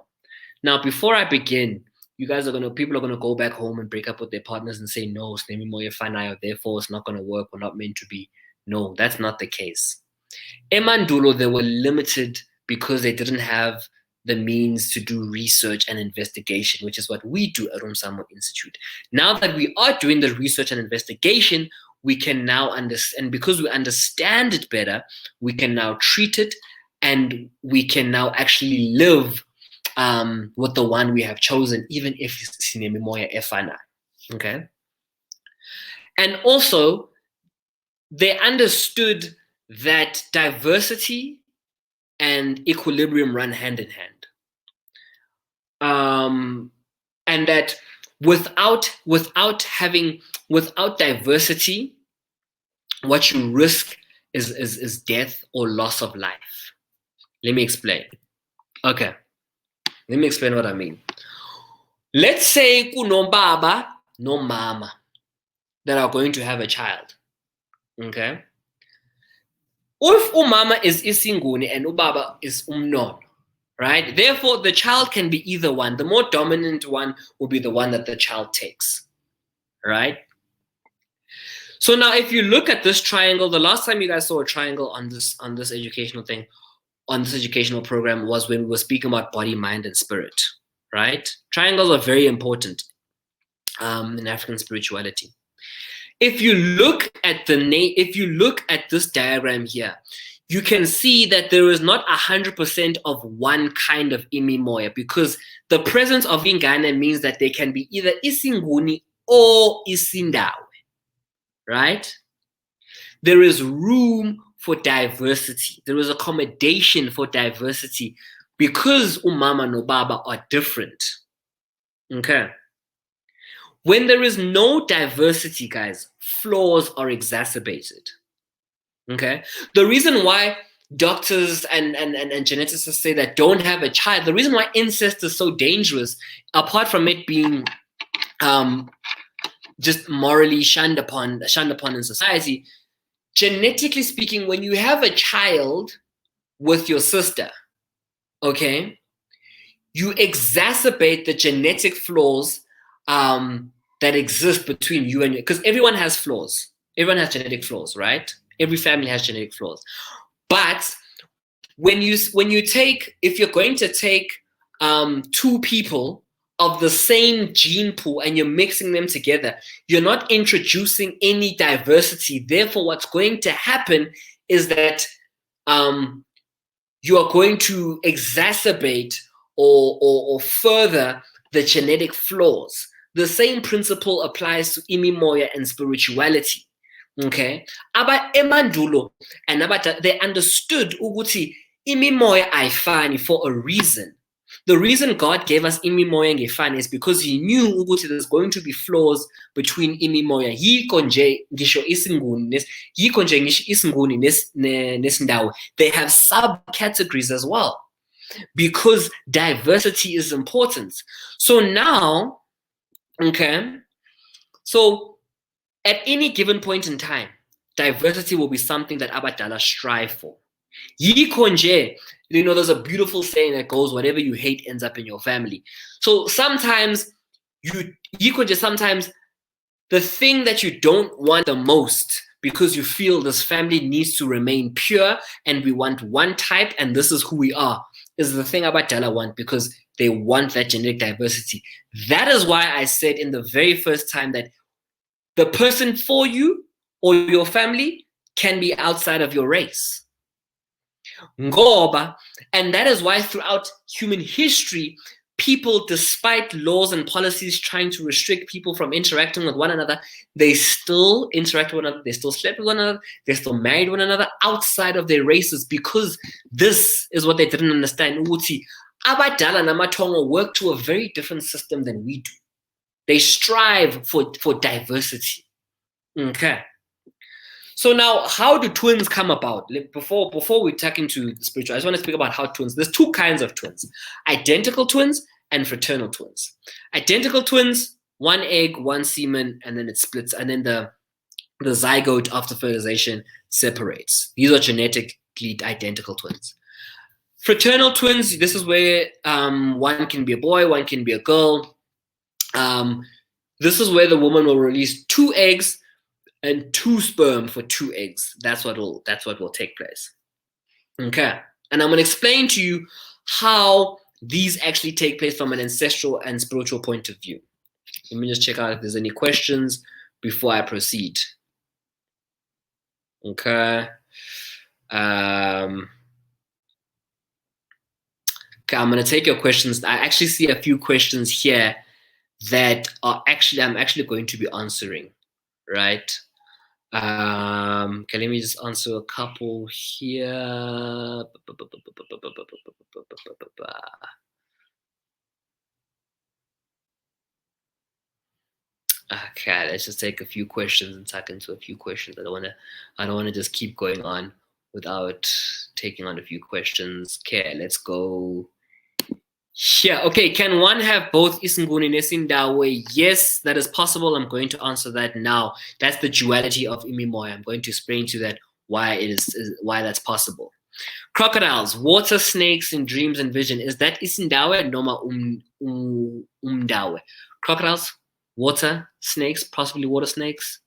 Now, before I begin, people are gonna go back home and break up with their partners and say, no, it's imi moya efanayo, therefore it's not gonna work, we're not meant to be. No, that's not the case. Emandulo, they were limited because they didn't have the means to do research and investigation, which is what we do at Umsamo Institute. Now that we are doing the research and investigation, we can now understand, and because we understand it better, we can now treat it, and we can now actually live with the one we have chosen, even if it's imi moya efana. Okay? And also, they understood that diversity and equilibrium run hand in hand. And that without diversity, what you risk is death or loss of life. Let me explain. Okay. Let me explain what I mean. Let's say kuno baba no mama that are going to have a child. Okay? If umama is isinguni and ubaba is umnono, right? Therefore, the child can be either one. The more dominant one will be the one that the child takes, right? So now, if you look at this triangle, the last time you guys saw a triangle on this educational thing, on this educational program, was when we were speaking about body, mind, and spirit, right? Triangles are very important in African spirituality. If you look at this diagram here, you can see that there is not 100% of one kind of imi moya, because the presence of ingane means that they can be either isinguni or isindawe, right? There is room for diversity. There is accommodation for diversity because umama no baba are different. Okay. When there is no diversity, guys, flaws are exacerbated. Okay. The reason why doctors and geneticists say that don't have a child, the reason why incest is so dangerous, apart from it being just morally shunned upon in society, genetically speaking, when you have a child with your sister, okay, you exacerbate the genetic flaws that exist between you and you, because everyone has flaws. Everyone has genetic flaws, right? Every family has genetic flaws. But if you're going to take two people of the same gene pool and you're mixing them together, you're not introducing any diversity. Therefore, what's going to happen is that you are going to exacerbate or further the genetic flaws. The same principle applies to imi moya and spirituality. Okay, aba emandulo and abata, they understood ukuthi imi moya ayifani for a reason. The reason God gave us imimoya ngefana is because he knew ukuthi there's going to be flaws between imimoya. Yikho nje ngisho isinguni nesindawo, they have subcategories as well, because diversity is important. So now, okay, so at any given point in time, diversity will be something that abadala strive for. Yikho nje, there's a beautiful saying that goes, whatever you hate ends up in your family. So sometimes sometimes the thing that you don't want the most, because you feel this family needs to remain pure and we want one type and this is who we are, is the thing abadala want, because they want that genetic diversity. That is why I said in the very first time that the person for you or your family can be outside of your race. Ngoba, and that is why throughout human history, people, despite laws and policies trying to restrict people from interacting with one another, they still interact with one another, they still slept with one another, they still married one another outside of their races, because this is what they didn't understand. Uguti, abadala namatongo work to a very different system than we do. They strive for diversity. Okay. So now, how do twins come about? Before we tuck into the spiritual, I just want to speak about how twins. There's two kinds of twins: identical twins and fraternal twins. Identical twins, one egg, one semen, and then it splits, and then the zygote after fertilization separates. These are genetically identical twins. Fraternal twins, this is where one can be a boy, one can be a girl. This is where the woman will release 2 eggs and 2 sperm for 2 eggs. That's what will take place. Okay, and I'm going to explain to you how these actually take place from an ancestral and spiritual point of view. Let me just check out if there's any questions before I proceed. Okay. Okay, I'm going to take your questions. I actually see a few questions here that are I'm actually going to be answering, right? Okay, let me just answer a couple here. Okay, let's just take a few questions and tuck into a few questions. I don't wanna just keep going on without taking on a few questions. Okay, let's go. Yeah, okay, can one have both isinguni nesindawe? Yes, that is possible. I'm going to answer that now. That's the duality of imimoya. I'm going to explain to that why that's possible. Crocodiles, water snakes in dreams and vision. Is that isindawe noma umdawe? Crocodiles, water snakes, possibly water snakes,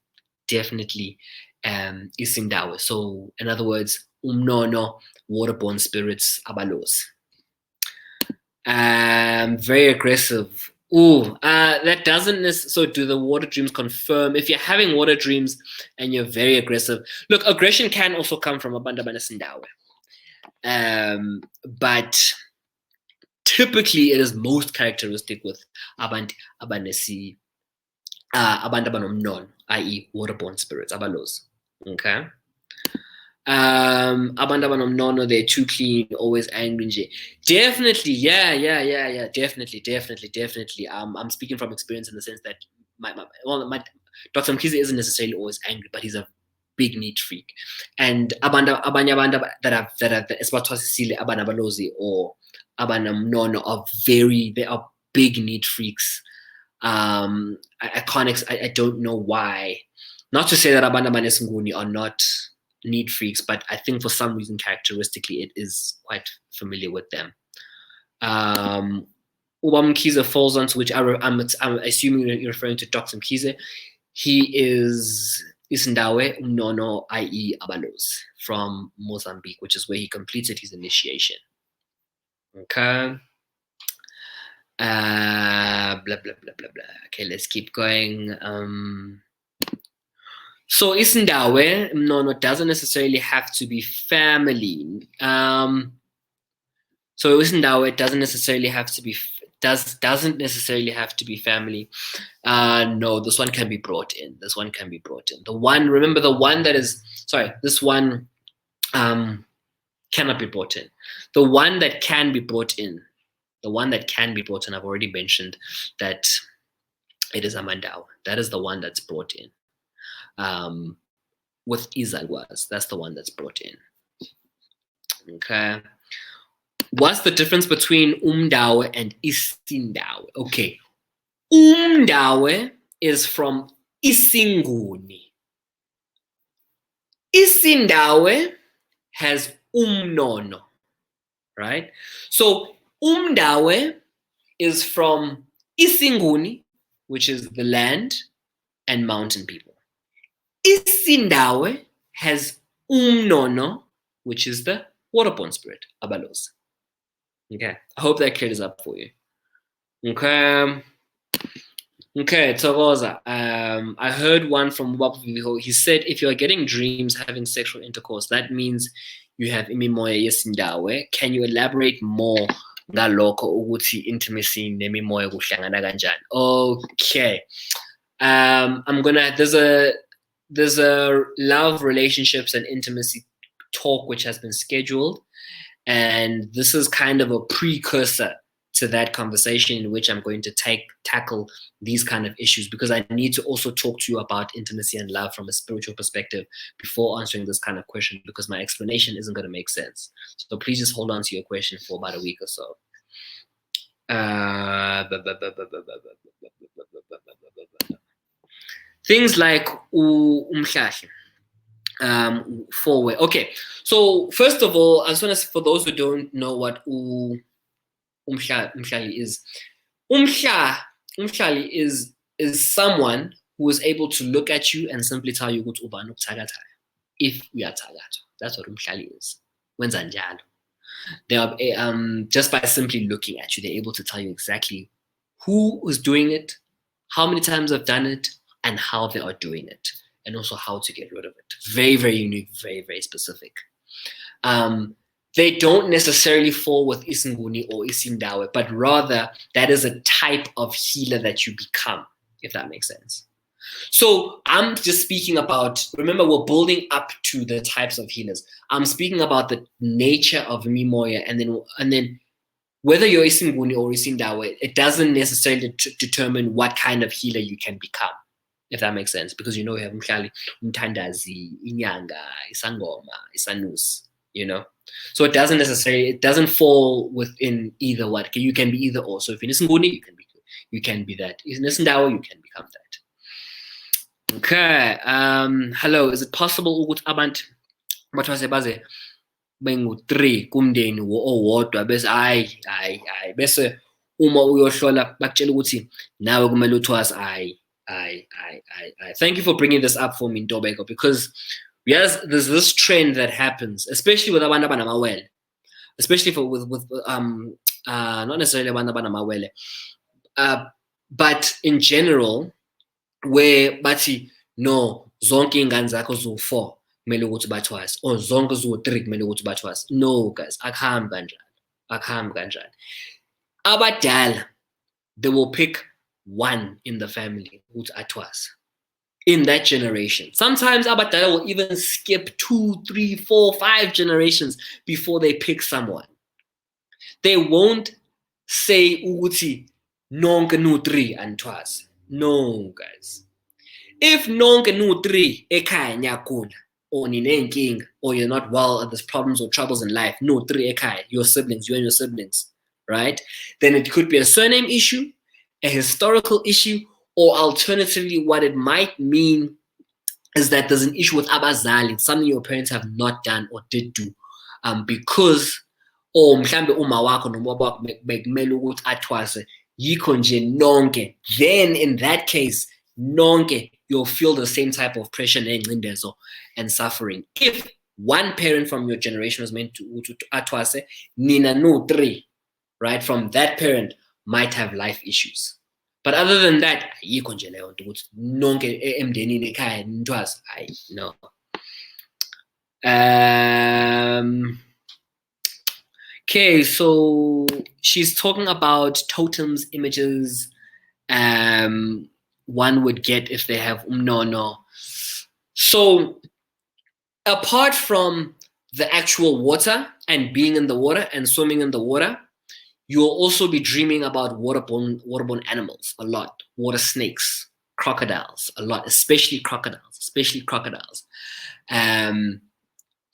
definitely isindawe. So in other words, umnono, waterborne spirits, abalos. Very aggressive. That doesn't so do the water dreams confirm if you're having water dreams and you're very aggressive? Look, aggression can also come from abantu abanesindawe. But typically it is most characteristic with abantu abanesi abantu abanomnon, i.e. waterborne spirits, abalos. Okay. Abantu abanomnono, they're too clean, always angry nje. Definitely, yeah, definitely. I'm speaking from experience in the sense that my Dr. Mkhize isn't necessarily always angry, but he's a big neat freak. And abanye abantu that have esibathwasisile abanabalozi or abanomnono they are big neat freaks. I don't know why. Not to say that abantu abanesinguni are not neat freaks, but I think for some reason characteristically it is quite familiar with them. Ubam Mkhize falls onto which I'm assuming you're referring to Dr. Mkhize. He is Isindawe Umnono, i.e. Abalos, from Mozambique, which is where he completed his initiation. Okay. Blah blah blah blah blah. Okay, let's keep going. So Isindawe Umnono doesn't necessarily have to be family. So Isindawe doesn't necessarily have to be family. No, this one can be brought in. This one can be brought in. This one cannot be brought in. The one that can be brought in, The one that can be brought in, I've already mentioned that it is Amandau. That is the one that's brought in. With Izalwas, that's the one that's brought in. Okay. What's the difference between Umdawe and Isindawe? Okay. Umdawe is from Isinguni. Isindawe has Umnono, right? So Umdawe is from Isinguni, which is the land and mountain people. Isindawe has Umnono, which is the waterborne spirit, Abalos. Okay, I hope that clears up for you. Okay. Okay, Thokoza. I heard one from Wapu. He said, if you are getting dreams having sexual intercourse, that means you have imimoya yesindawe. Can you elaborate more ngalokho ukuthi intimacy nemimoya kuhlangana kanjani? Okay. There's a love, relationships, and intimacy talk which has been scheduled, and this is kind of a precursor to that conversation in which I'm going to tackle these kind of issues, because I need to also talk to you about intimacy and love from a spiritual perspective before answering this kind of question, because my explanation isn't going to make sense. So please just hold on to your question for about a week or so. Things like umhlahi, forward. Okay, so first of all, I just want to, for those who don't know what umhlali is, umhlali is someone who is able to look at you and simply tell you ukuthi ubani ukuthakatha. If you are thakatha, that's what umhlali is. Wenza njalo. They are just by simply looking at you, they're able to tell you exactly who is doing it, how many times I've done it, and how they are doing it, and also how to get rid of it. Very, very unique, very, very specific. They don't necessarily fall with Isinguni or Isindawe, but rather that is a type of healer that you become, if that makes sense. So I'm just speaking about, remember, we're building up to the types of healers. I'm speaking about the nature of Mimoya, and then whether you're Isinguni or Isindawe, it doesn't necessarily determine what kind of healer you can become, if that makes sense, because you know you have Mhlali, Umtandazi, Inyanga, Isangoma, Isanus, you know. So it doesn't fall within either one. You can be either or. So if you're Isinguni, you can be that. In Isindawe, you can become that. Okay. Hello. Is it possible ukuthi abantu bathwase baze bengu-3 kumndeni owodwa bese hayi bese uma uyohlola bakutshela ukuthi nawe kumele uthwase hayi. Thank you for bringing this up for me, Ntobeko, because yes, there's this trend that happens, especially with abantu abanamawele, especially with not necessarily abantu abanamawele, but in general, where bathi no zonke ingane zakho zo4 kumele ukuthi bathwase, or zonke zo3 kumele ukuthi bathwase. No guys, akuhambi kanjani. Abadala, they will pick one in the family ukuthi athwase in that generation. Sometimes abadala will even skip 2, 3, 4, 5 generations before they pick someone. They won't say ukuthi nonke nu3 anthwase. No, guys. If nonke nu3 ekhaya nyakula, or ninenking, or you're not well, there's problems or troubles in life, no3 ekhaya, you and your siblings, right? Then it could be a surname issue, a historical issue, or alternatively, what it might mean is that there's an issue with abazali, something your parents have not done or did do, because mhlambe uma wakho noma wakho bekumele ukuthi athwase yikho nje nonke. Then in that case, nonke, you'll feel the same type of pressure and suffering. If one parent from your generation was meant to atwase, nina no 3, right, from that parent might have life issues. But other than that, no. Okay, so she's talking about totems, images, one would get if they have umnono. So apart from the actual water and being in the water and swimming in the water, you'll also be dreaming about waterborne animals a lot. Water snakes, crocodiles a lot, especially crocodiles.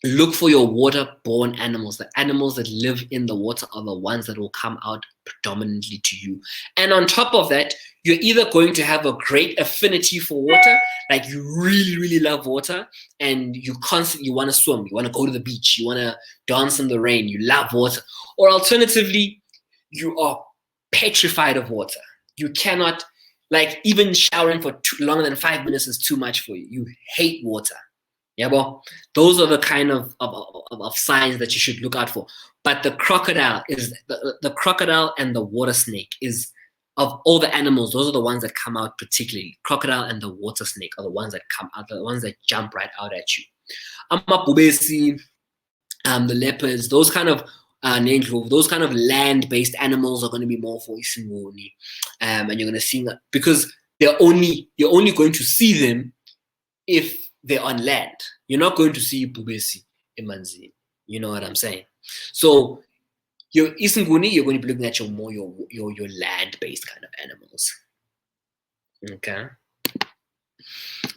Look for your waterborne animals. The animals that live in the water are the ones that will come out predominantly to you. And on top of that, you're either going to have a great affinity for water, like you really, really love water, and you constantly want to swim, you want to go to the beach, you want to dance in the rain, you love water. Or alternatively, you are petrified of water. You cannot, like, even showering for longer than 5 minutes is too much for you. You hate water. Yeah, well, those are the kind of signs that you should look out for. But the crocodile is the crocodile and the water snake is, of all the animals, those are the ones that come out particularly. Crocodile and the water snake are the ones that come out, the ones that jump right out at you. Amabhubesi, the leopards, those kind of those kind of land-based animals are going to be more for Isingoni, and you're going to see that because you're only going to see them if they're on land. You're not going to see Bubesi Emanzini. You know what I'm saying? So your Isinguni, you're going to be looking at your land-based kind of animals. Okay.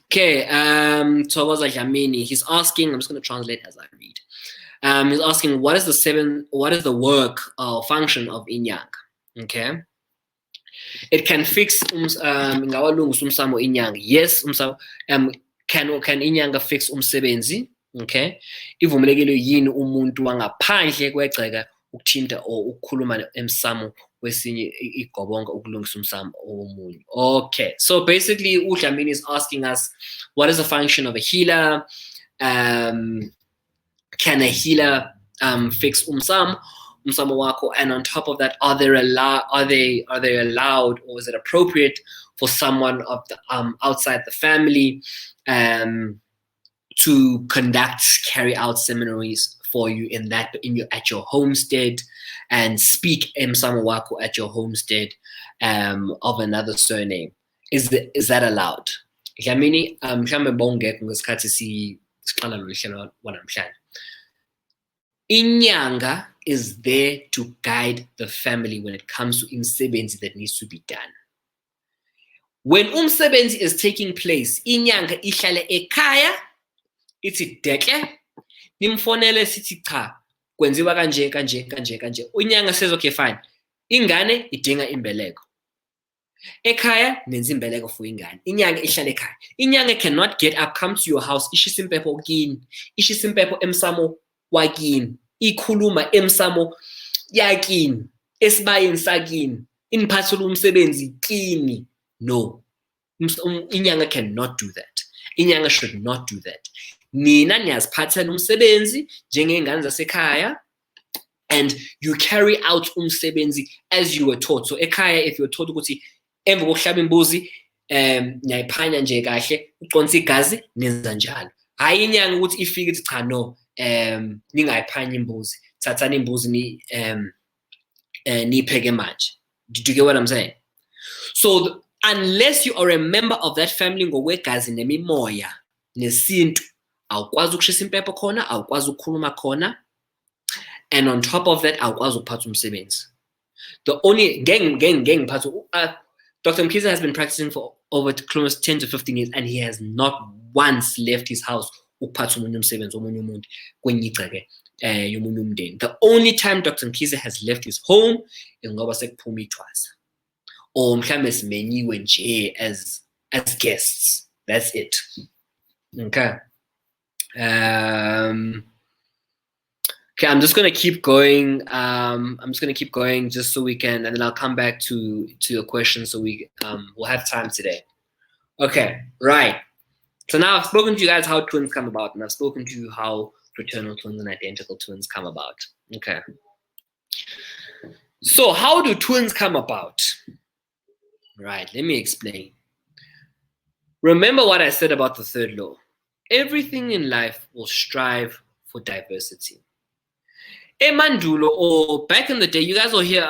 Okay. Thokoza Jamini, he's asking. I'm just going to translate as I read. He's asking, what is the work or function of inyanga? Okay. It can fix umsamo inyanga. Yes, umsamo can inyanga fix umsebenzi? Okay. Ivumelekile yini umuntu wangaphandle kwegceke ukuthinta or ukukhuluma emsamo wesinye igobonga ukulungisa umsamo omunye. Okay. So basically uDlamini is asking us, what is the function of a healer? Can a healer fix umsamo wako? And on top of that, are they allowed, or is it appropriate for someone of the outside the family to carry out seminaries for you at your homestead and speak umsamo wako at your homestead of another surname? Is that allowed? Dlamini, mhlambe bongekho ngesikhathi siqala lo hlelo wanamhlanje. Inyanga is there to guide the family when it comes to umsebenzi that needs to be done. When umsebenzi is taking place, inyanga ihlale ekhaya, ithi dekle, nimfonele sithi cha, kwenziwa kanje. Inyanga says, okay, fine. Ingane idinga imbeleko. Ekhaya nenza imbeleko for ingane. Inyanga ihlale ekhaya. Inyanga cannot get up, come to your house, ishisa impepho kini, ishisa impepho emsamo wakini, ikhuluma emsamo yakini, esibayeni sakini, iniphathula umsebenzi kini. No. Inyanga cannot do that. Inyanga should not do that. Nina niyaziphathela umsebenzi njengengane zasekhaya, and you carry out umsebenzi as you were taught. So ekhaya, if you were taught ukuthi emva kokuhlaba imbuzi niyayiphanya nje kahle, uconsa igazi nenza njalo. Hayi inyanga ukuthi ifike ithi cha no, ningayiphanya imbuzi, thathani imbuzi niyipheke manje. Did you get what I'm saying? So unless you are a member of that family ngokwegazi nemimoya nesintu, awukwazi ukushisa impepho khona, awukwazi ukukhuluma khona, and on top of that awukwazi ukuphatha umsebenzi. The only Dr. Mkhize has been practicing for over close 10 to 15 years, and he has not once left his house ukuphatha omunye umsebenzi omunye umuntu kwenye igceke yomunye umndeni. The only time Dr. Mkhize has left his home is ngoba sekuphuma ithwasa, or mhlambe simenyiwe nje as guests. That's it. Okay. Okay, I'm just gonna keep going. Just so we can, and then I'll come back to your question so we'll have time today. Okay, right. So now I've spoken to you guys how twins come about, and I've spoken to you how fraternal twins and identical twins come about. Okay. So how do twins come about? Right, let me explain. Remember what I said about the third law. Everything in life will strive for diversity. Emandulo, or back in the day, you guys will hear,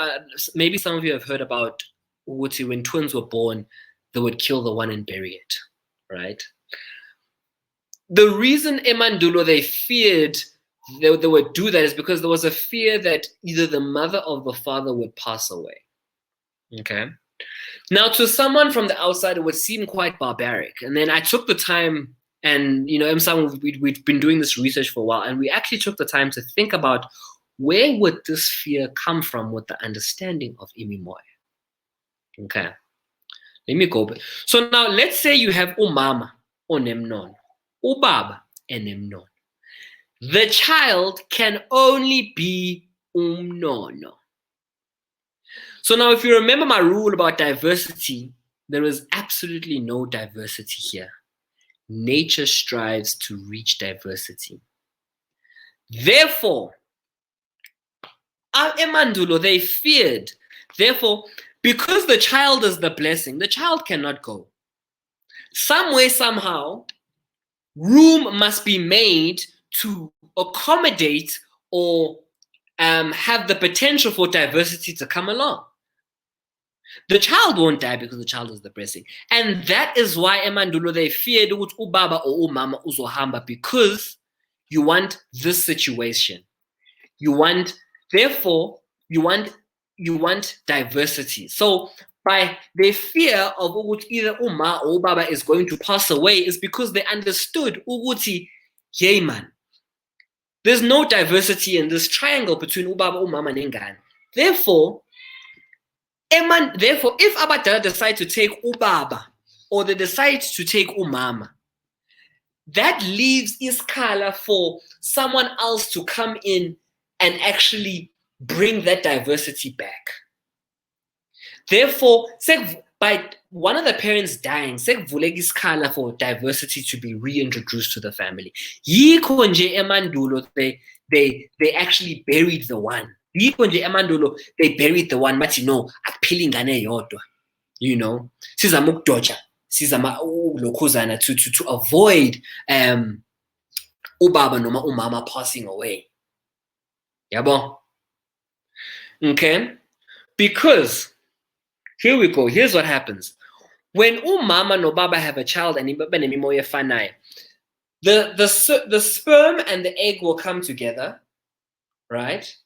maybe some of you have heard about Uti, when twins were born, they would kill the one and bury it, right? The reason Emandulo, they feared they would do that is because there was a fear that either the mother or the father would pass away. Okay. Now, to someone from the outside, it would seem quite barbaric. And then I took the time, and Umsamo, we've been doing this research for a while, and we actually took the time to think about where would this fear come from with the understanding of imimoya. Okay. Let me go back. So now let's say you have umama onemnono, ubaba enemnono. The child can only be umnono. So now if you remember my rule about diversity, there is absolutely no diversity here. Nature strives to reach diversity. Therefore, emandulo, they feared. Therefore, because the child is the blessing, the child cannot go. Some way, somehow, room must be made to accommodate or have the potential for diversity to come along. The child won't die because the child is the blessing. And that is why emandulo, they feared ubaba or umama uzohamba, because you want this situation. Therefore, you want diversity. So by their fear of either Uma or Baba is going to pass away is because they understood Uguti Yeman. There's no diversity in this triangle between Ubaba, Umama, and Ngan. Therefore, if Abadala decide to take Ubaba or they decide to take Umama, that leaves Iskala for someone else to come in and actually bring that diversity back. Therefore, by one of the parents dying, iskala for diversity to be reintroduced to the family. Yikho nje emandulo, they actually buried the one. Yikho nje emandulo, they buried the one, but akuphili ingane yodwa. Sizama ukudoja, sizama lokhuzana to avoid ubaba noma umama passing away. Yabo? Okay? Because here we go. Here's what happens. When umama no baba have a child and the sperm and the egg will come together, right?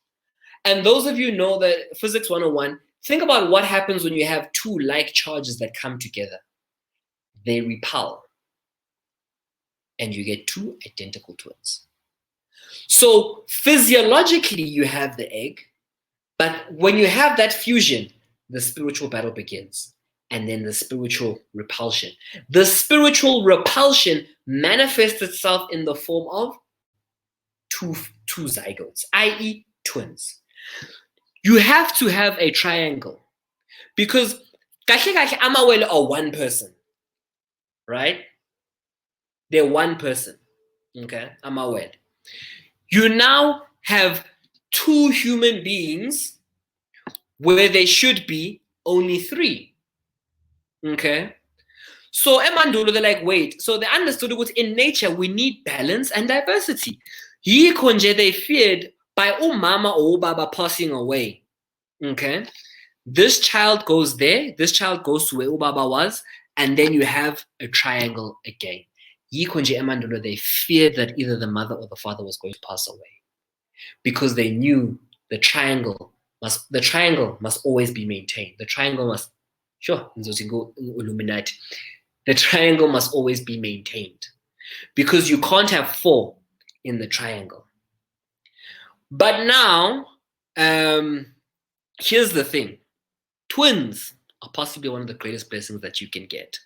And those of you know that Physics 101, think about what happens when you have two like charges that come together. They repel. And you get two identical twins. So physiologically, you have the egg, but when you have that fusion, the spiritual battle begins, and then the spiritual repulsion. The spiritual repulsion manifests itself in the form of two zygotes, i.e. twins. You have to have a triangle, because amawele are one person, right? They're one person, okay? Amawele. You now have two human beings where there should be only three. Okay? So emandulo, they're like, wait. So they understood it was in nature, we need balance and diversity. Yikho nje, they feared by umama or ubaba passing away. Okay? This child goes there, this child goes to where ubaba was, and then you have a triangle again. Yikho nje emandulo, they feared that either the mother or the father was going to pass away, because they knew the triangle must always be maintained. The triangle must, Illuminati. The triangle must always be maintained, because you can't have four in the triangle. But now, here's the thing. Twins are possibly one of the greatest blessings that you can get.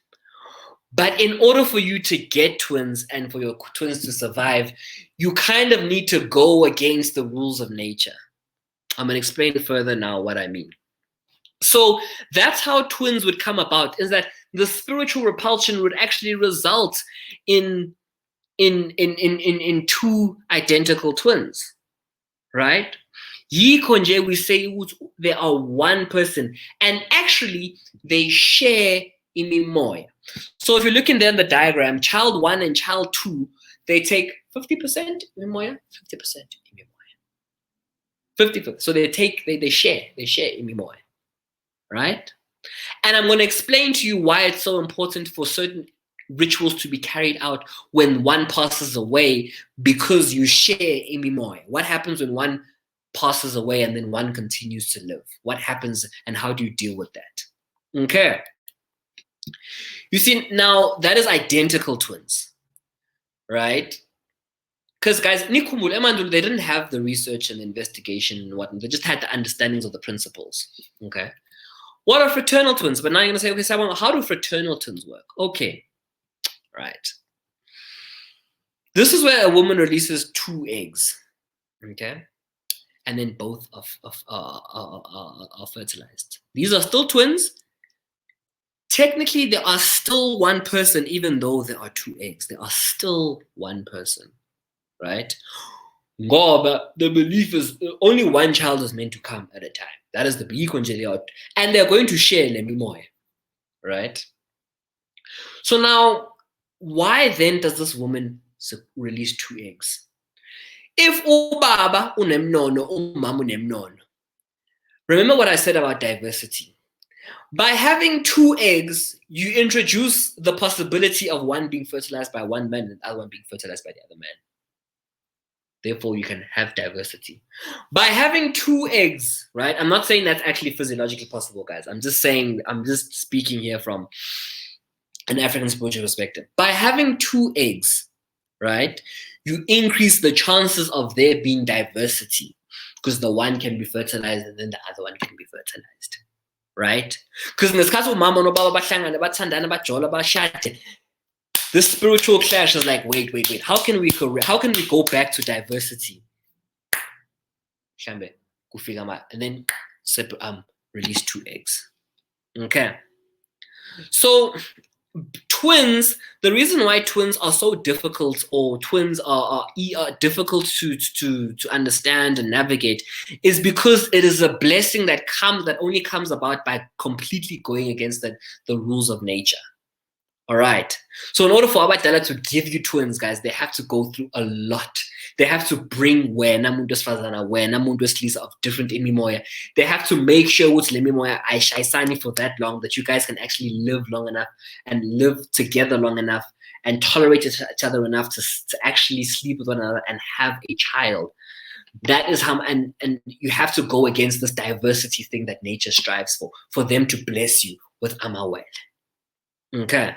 But in order for you to get twins and for your twins to survive, you kind of need to go against the rules of nature. I'm going to explain further now what I mean. So that's how twins would come about, is that the spiritual repulsion would actually result in two identical twins, right? Yikonje, we say they are one person, and actually they share imimoya. So if you're looking there in the diagram, child 1 and child 2, they take 50% imimoya, 50% imimoya. 50%. So they share imimoya, right? And I'm going to explain to you why it's so important for certain rituals to be carried out when one passes away because you share imimoya? What happens when one passes away and then one continues to live? What happens and how do you deal with that? Okay. You see, now that is identical twins, right? Because guys, Nikumbul, Emandul, they didn't have the research and investigation and whatnot. They just had the understandings of the principles. Okay. What are fraternal twins? But now you're going to say, okay, Siyabonga, how do fraternal twins work? Okay. Right. This is where a woman releases 2 eggs. Okay. And then both are fertilized. These are still twins. Technically, they are still one person, even though there are 2 eggs. They are still one person. Right? But the belief is only one child is meant to come at a time. That is the belief, and they're going to share lemimoya, right? So now, why then does this woman release 2 eggs? If ubaba unemnono, umama unemnono. Remember what I said about diversity. By having 2 eggs, you introduce the possibility of one being fertilized by one man and the other one being fertilized by the other man. Therefore, you can have diversity. By having 2 eggs, right? I'm not saying that's actually physiologically possible, guys. I'm just speaking here from an African spiritual perspective. By having 2 eggs, right, you increase the chances of there being diversity because the one can be fertilized and then the other one can be fertilized, right? Because in this case, mama no baba bahlangana bathandana bajola bashade. This spiritual clash is like, wait. How can we go back to diversity? And then release 2 eggs. Okay. So twins, the reason why twins are so difficult, or twins are difficult to understand and navigate, is because it is a blessing that only comes about by completely going against the rules of nature. All right. So in order for Abadala to give you twins, guys, they have to go through a lot. They have to bring of different imimoya. They have to make sure with lemimoya aishaisani for that long that you guys can actually live long enough and live together long enough and tolerate each other enough to actually sleep with one another and have a child. That is how, and you have to go against this diversity thing that nature strives for them to bless you with amawel. Okay.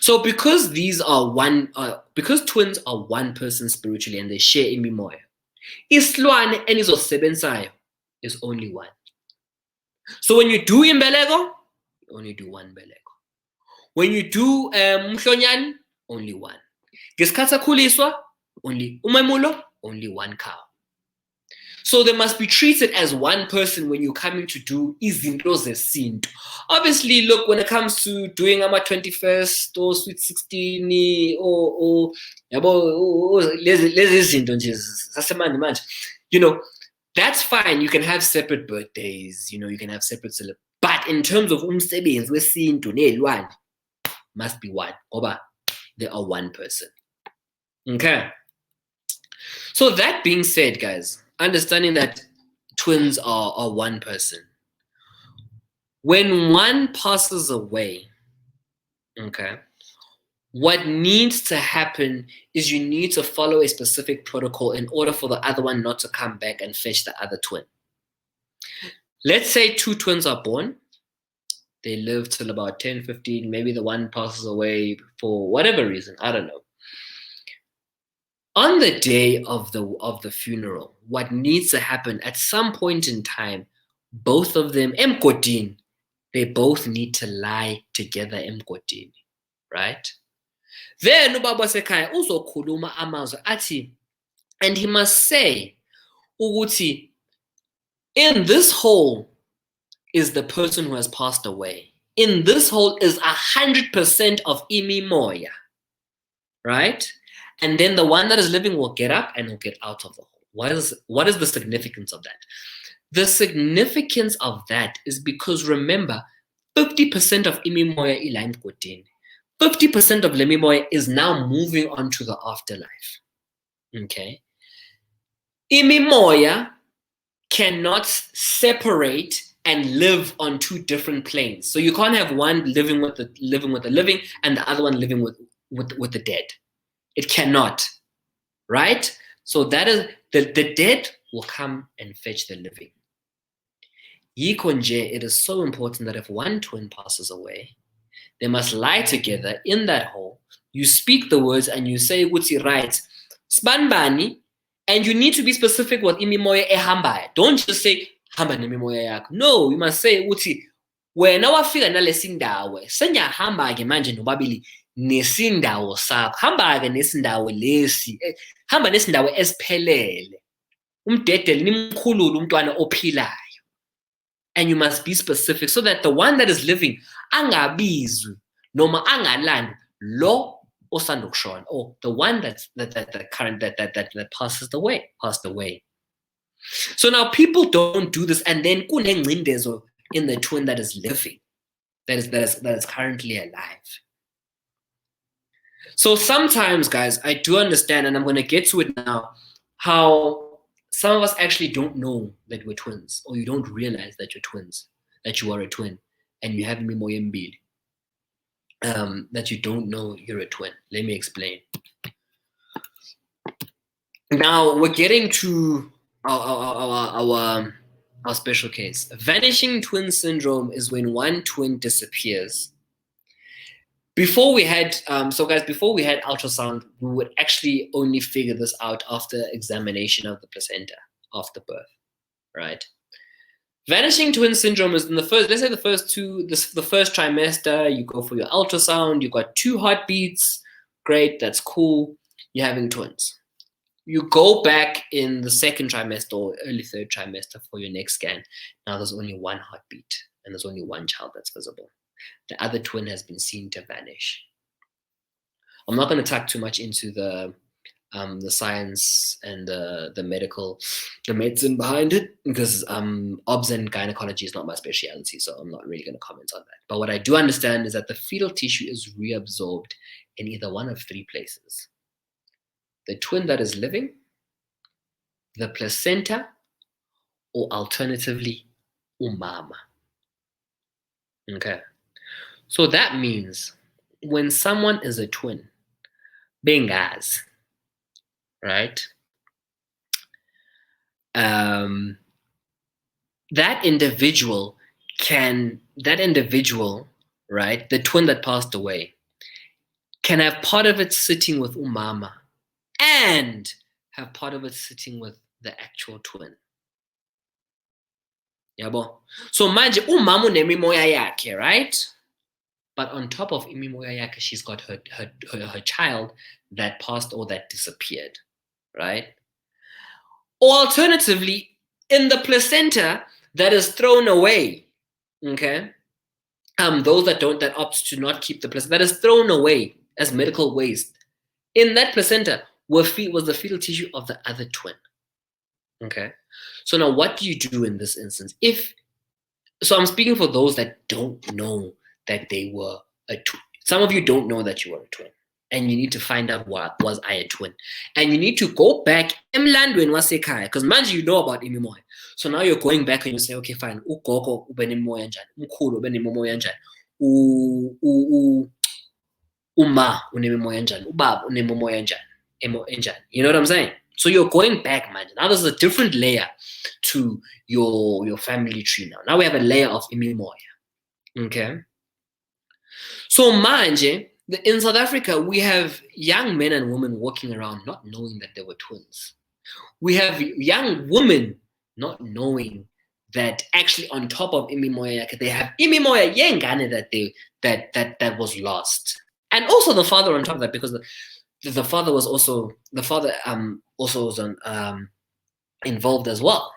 So because because twins are one person spiritually and they share imimoya, isilwane enizosebenzayo is only one. So when you do imbeleko, you only do one mbeleko. When you do mhlonyani, only one. Ngesikhathi sakhuliswa, only umemulo, only one cow. So they must be treated as one person when you're coming to do izinto zesintu. Obviously, look, when it comes to doing our 21st or sweet 16 or you know, that's fine. You can have separate birthdays, you can have separate celebrations. But in terms of umsebenzi wesintu nelwane, must be one. Oba, they are one person. Okay. So that being said, guys, understanding that twins are one person. When one passes away, okay, what needs to happen is you need to follow a specific protocol in order for the other one not to come back and fetch the other twin. Let's say 2 twins are born. They live till about 10, 15. Maybe the one passes away for whatever reason. I don't know. On the day of the funeral, what needs to happen at some point in time, both of them, emgodini, they both need to lie together emgodini, right? Then ubaba sekhaya uzokhuluma amazwi athi, and he must say, ukuthi, in this hole is the person who has passed away. In this hole is 100% of imimoya, right? And then the one that is living will get up and will get out of the hole. What is the significance of that? The significance of that is because, remember, 50% of imimoya ilaim kodini. 50% of lemimoya is now moving on to the afterlife. Okay? Imimoya cannot separate and live on two different planes. So you can't have one living with the living and the other one living with the dead. It cannot, right? So that is the dead will come and fetch the living. Yikonje, it is so important that if one twin passes away, they must lie together in that hole. You speak the words and you say, "Uthi right, sbanbani," and you need to be specific with imimoya ehambaya. Don't just say hamba nemimoya yakho. No, you must say uthi wena wafika nalesi ndawo senyahamba ke manje nobabili nesindawo sakho. Hamba ke nesindawo lesi. Hamba nesindawo esiphelele. Umdedeli nimkhulule umntwana ophilayo. And you must be specific so that the one that is living angabizwi noma angalandwa lo osanda kushona, or the one that passed away. So now people don't do this, and then kunengcindezo in the twin that is living, that is currently alive. So sometimes, guys, I do understand, and I'm going to get to it now, how some of us actually don't know that we're twins, or you don't realize that you're twins, that you are a twin, and you have mimoya mbili. That you don't know you're a twin. Let me explain. Now we're getting to our special case. Vanishing twin syndrome is when one twin disappears. Before we had before we had ultrasound, we would actually only figure this out after examination of the placenta after birth, right? Vanishing twin syndrome is in the first, let's say the first trimester, you go for your ultrasound, you got 2 heartbeats, great, that's cool, you're having twins. You go back in the second trimester or early third trimester for your next scan. Now there's only 1 heartbeat and there's only 1 child that's visible. The other twin has been seen to vanish. I'm not going to talk too much into the science and the medicine behind it, because obs and gynecology is not my specialty, so I'm not really going to comment on that. But what I do understand is that the fetal tissue is reabsorbed in either one of 3 places: the twin that is living, the placenta, or alternatively, umama. Okay, so that means when someone is a twin, bengazi, right? That individual, right, the twin that passed away, can have part of it sitting with umama and have part of it sitting with the actual twin. Yabo. So manje umama unemimoya yakhe, right? But on top of imimoya yakhe, she's got her child that passed or that disappeared, right? Or alternatively, in the placenta that is thrown away, okay? Those that opt to not keep the placenta, that is thrown away as medical waste. In that placenta was the fetal tissue of the other twin, okay? So now what do you do in this instance? So I'm speaking for those that don't know that they were a twin. Some of you don't know that you were a twin, and you need to find out, what was I a twin? And you need to go back emlandweni wasekhaya, because manje you know about imimoya. So now you're going back and you say, okay, fine, ugogo ube nemimoya njani, umkhulu ube nemimoya njani, uma unemimoya njani, ubaba unemimoya njani, you know what I'm saying? So you're going back, man. Now there's a different layer to your family tree now. Now we have a layer of imimoya, okay? So manje, in South Africa, we have young men and women walking around not knowing that they were twins. We have young women not knowing that actually on top of imimoya, they have imimoya yengane that was lost. And also the father on top of that, because the father was also involved as well.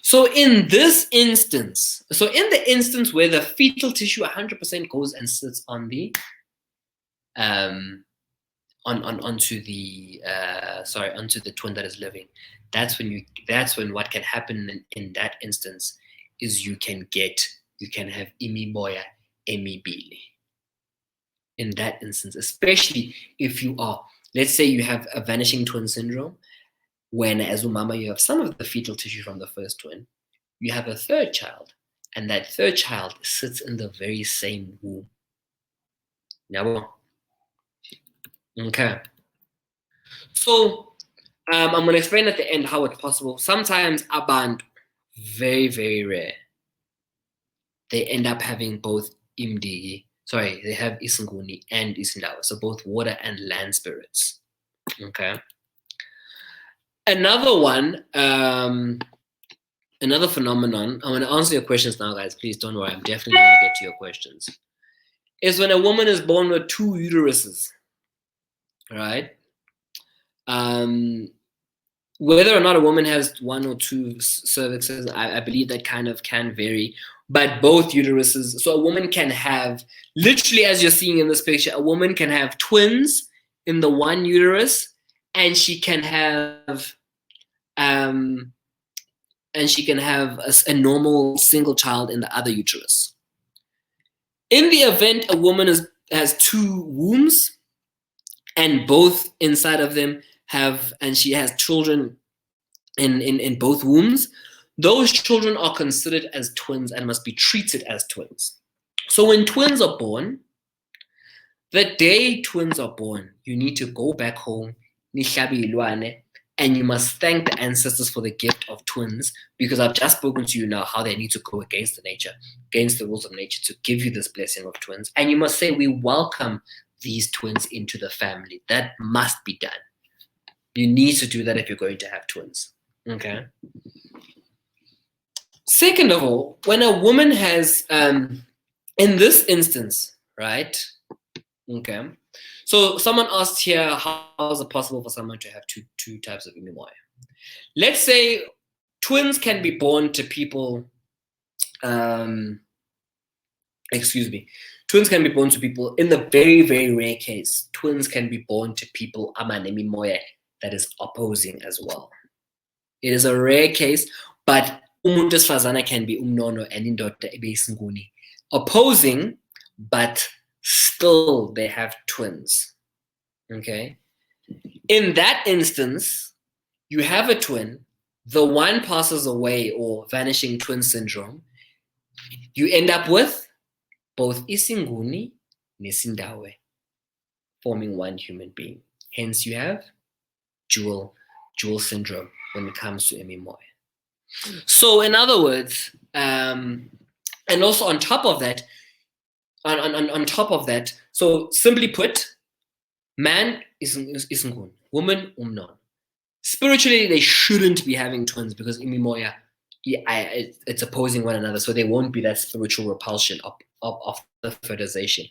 So in this instance, in the instance where the fetal tissue 100% goes and sits on the onto the twin that is living, that's when what can happen in that instance is you can have imimoya emibili. In that instance, especially if you are, let's say you have a vanishing twin syndrome, when as umama you have some of the fetal tissue from the first twin, you have a third child, and that third child sits in the very same womb. Now, okay. So I'm going to explain at the end how it's possible. Sometimes abantu, very, very rare, they end up having both imdigi. Sorry, they have isinguni and isindawo, so both water and land spirits. Okay. Another one, another phenomenon. I'm going to answer your questions now, guys. Please don't worry. I'm definitely going to get to your questions. Is when a woman is born with two uteruses, right? Whether or not a woman has one or two cervixes, I believe that kind of can vary. But both uteruses, so a woman can have, literally as you're seeing in this picture, a woman can have twins in the one uterus, and she can have a normal single child in the other uterus. In the event a woman has two wombs, and both inside of them she has children in both wombs, those children are considered as twins and must be treated as twins. So when twins are born, the day twins are born, you need to go back home, and you must thank the ancestors for the gift of twins, because I've just spoken to you now how they need to go against the nature, against the rules of nature, to give you this blessing of twins. And you must say, we welcome these twins into the family. That must be done. You need to do that if you're going to have twins. Okay. Second of all, when a woman has, in this instance, right? Okay. So someone asked here, how is it possible for someone to have two types of imimoya? Let's say twins can be born to people, twins can be born to people, in the very, very rare case, twins can be born to people amanemimoya that is opposing as well. It is a rare case, but umuntu wesifazane can be umnono and indoda ibe isinguni. Opposing, but still they have twins. Okay? In that instance, you have a twin, the one passes away, or vanishing twin syndrome, you end up with both isinguni nesindawe forming one human being. Hence you have dual syndrome when it comes to imimoya. So in other words, and also on top of that, so simply put, man is ngun, woman umnon. Spiritually, they shouldn't be having twins because imimoya, it's opposing one another, so there won't be that spiritual repulsion of the fertilization.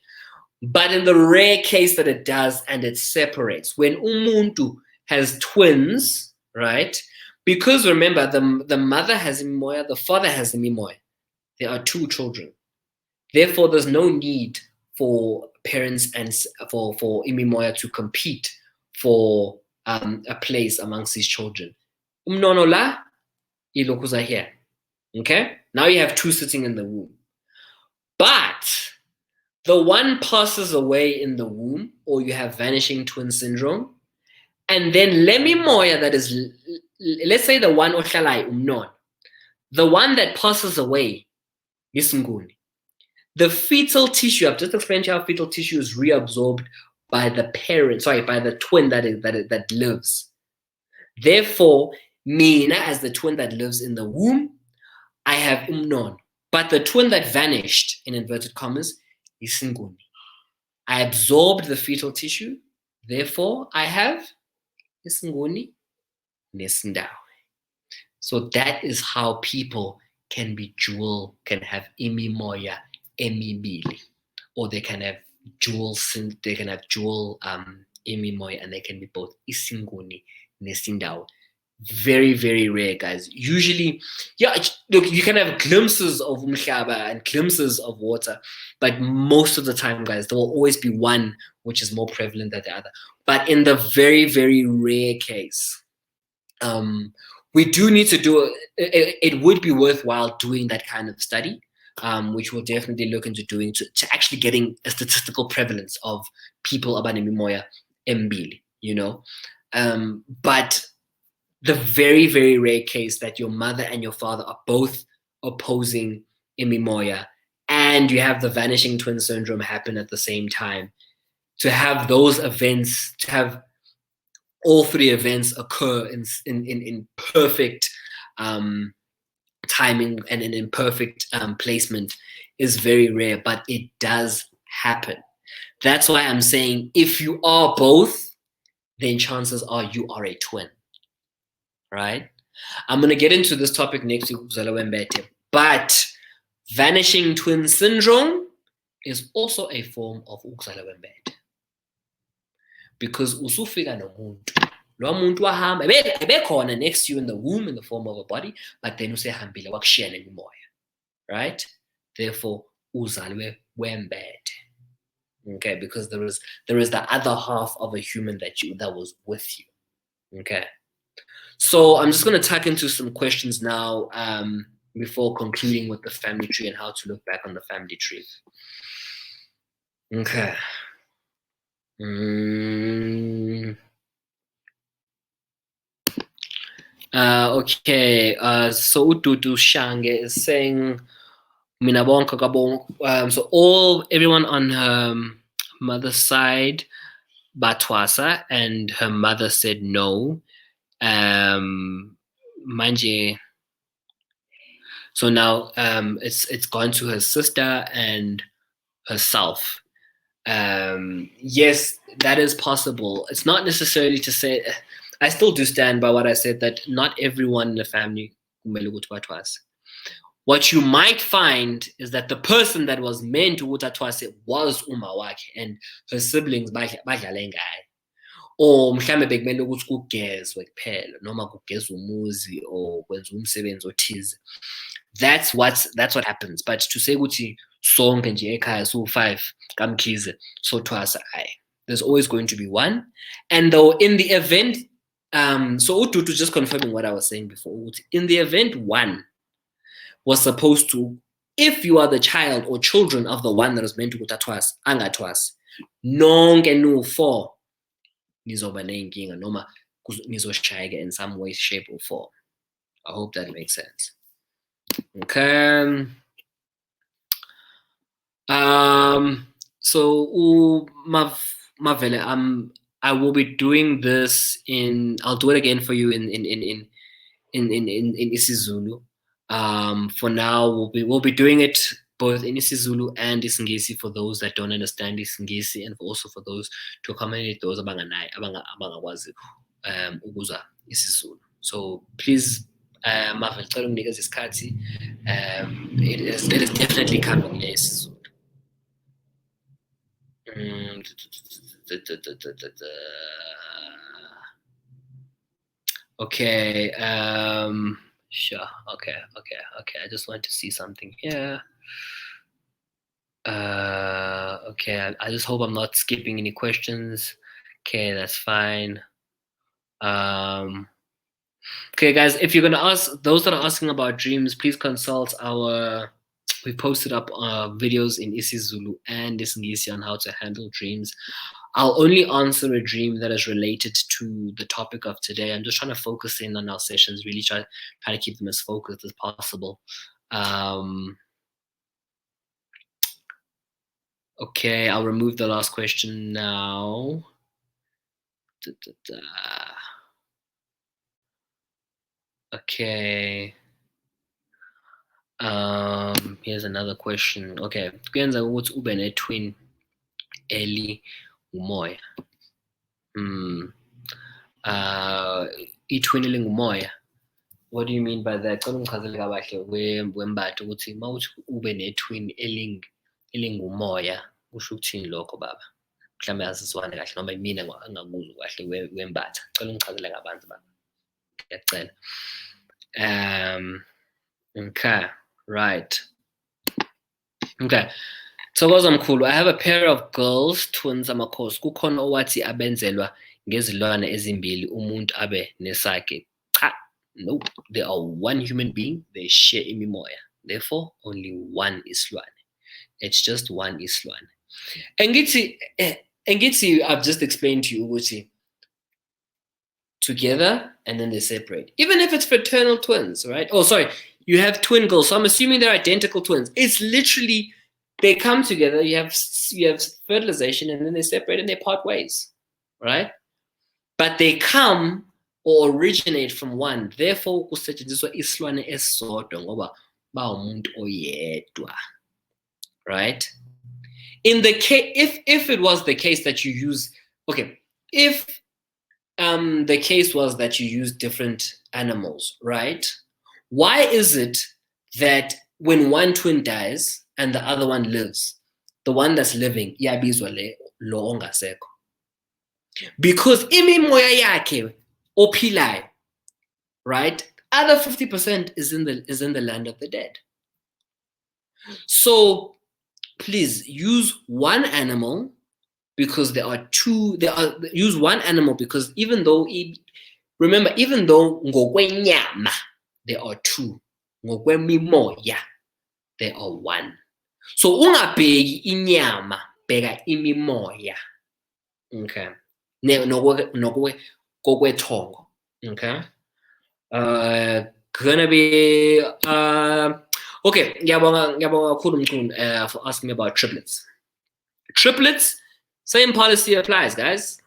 But in the rare case that it does, and it separates, when umuntu has twins, right? Because remember, the mother has imimoya, the father has imimoya. There are two children. Therefore, there's no need for parents and for imimoya to compete for a place amongst these children. Umnono la, ilokuza here. Okay? Now you have two sitting in the womb. But the one passes away in the womb, or you have vanishing twin syndrome, and then lemimoya, that is, let's say the one oshalai umnon, the one that passes away is nguni. The fetal tissue, I've just explained how fetal tissue is reabsorbed by the parent, by the twin that lives. Therefore, mina, as the twin that lives in the womb, I have umnon. But the twin that vanished, in inverted commas, is singuni. I absorbed the fetal tissue, therefore I have isinguni nesindawe. So that is how people can be dual, can have imimoya emibili, or they can have dual imimoya, and they can be both isinguni nesindawe. Very, very rare, guys. Usually, look, you can have glimpses of umhlaba and glimpses of water, but most of the time, guys, there will always be one which is more prevalent than the other. But in the very, very rare case, we do need to do it would be worthwhile doing that kind of study, which we'll definitely look into doing to actually getting a statistical prevalence of people abanemimoya embili, but the very, very rare case that your mother and your father are both opposing imimoya, and you have the vanishing twin syndrome happen at the same time. To have those events, to have all three events occur in perfect timing and in perfect placement is very rare, but it does happen. That's why I'm saying if you are both, then chances are you are a twin, right? I'm going to get into this topic next week, but vanishing twin syndrome is also a form of ukuzalwa because usufika nomuntu lo muntu wahamba ebekhona next to you in the womb in the form of a body, but then usehambile wakushiya nemimoya, right? Therefore uzalwe wembethe. Okay, because there is the other half of a human that was with you. Okay, so I'm just going to tuck into some questions now before concluding with the family tree and how to look back on the family tree. Okay. Okay, so Ududu Shange is saying Minabonka Gabon. So everyone on her mother's side, Batwasa, and her mother said no. Manje. So now it's gone to her sister and herself. Yes, that is possible. It's not necessarily to say. I still do stand by what I said, that not everyone in the family was. What you might find is that the person that was meant to utatwase was umawake and her siblings badlale ngaye. Or mhlambe bekumele ukuthi kugezwe kuphela noma kugezwe umuzi or kwenziwe umsebenzi othize. That's what happens. But to say ukuthi sonke nje ekhaya so-5 kaMkhize so twasa, there's always going to be one. And though in the event, so Ududu just confirming what I was saying before, in the event one was supposed to, if you are the child or children of the one that was meant to go to twas, angatwas, nonke nu-4 nizoba nenkinga noma nizoshayeka in some way, shape, or form. I hope that makes sense. Okay. So Mavele, I will be doing this I'll do it again for you in isiZulu. For now, we'll be doing it both in isiZulu and isiNgisi for those that don't understand isiNgisi, and also for those to accommodate those abangakwazi ukuzwa isiZulu. So please, Mavele, tell niggas isikhathi. It is definitely coming. Yes. Okay. Sure. Okay. I just want to see something here. Okay. I just hope I'm not skipping any questions. Okay, that's fine. Okay, guys, if you're gonna ask those that are asking about dreams, please consult we posted up videos in isiZulu and isiNgisi on how to handle dreams. I'll only answer a dream that is related to the topic of today. I'm just trying to focus in on our sessions, really try to keep them as focused as possible. Okay, I'll remove the last question now. Okay. Here's another question. Okay, kuyenza ukuthi ube ne-twin eli umoya. I-twin eli ngumoya. What do you mean by that? Cela ungichazele kahle wembatha ukuthi mawuthi ube ne-twin elingumoya kusho ukuthini lokho baba? Mhlawumbe asizwane kahle noma mina angakuzwa kahle wembatha. Cela ungichazele kabanzi baba. Ngiyacela. Okay, right. Okay. Thokoza mkhulu, I have a pair of girls, twins amakhosi. Kukhona owathi abenzelwa ngezilwane ezimbili umuntu abe nesakhe. Cha, no, they are one human being, they share imimoya. Therefore, only one isilwane. It's just one isilwane. Engithi, I've just explained to you ukuthi together and then they separate. Even if it's fraternal twins, right? Oh, sorry. You have twin girls. So I'm assuming they're identical twins. It's literally, they come together, you have fertilization, and then they separate and they part ways, right? But they come or originate from one. Therefore, kusetshenziswa isilwane esisodwa ngoba bawumuntu oyedwa, right? In the case, if it was the case that you use, okay, if the case was that you use different animals, right? Why is it that when one twin dies and the other one lives, the one that's living iyabizwa lo ongasekho? Because imimoya yakhe ophilayo, right? Other 50% is in the land of the dead. So please use one animal because there are two. Use one animal because even though ngokwenyama there are two, ngokwemimoya there are one. So ungabheki inyama, bheka imimoya. Okay. Kokwethongo. Okay. Gonna be okay. Ngiyabonga kakhulu Mchunu for asking me about triplets. Triplets, same policy applies, guys.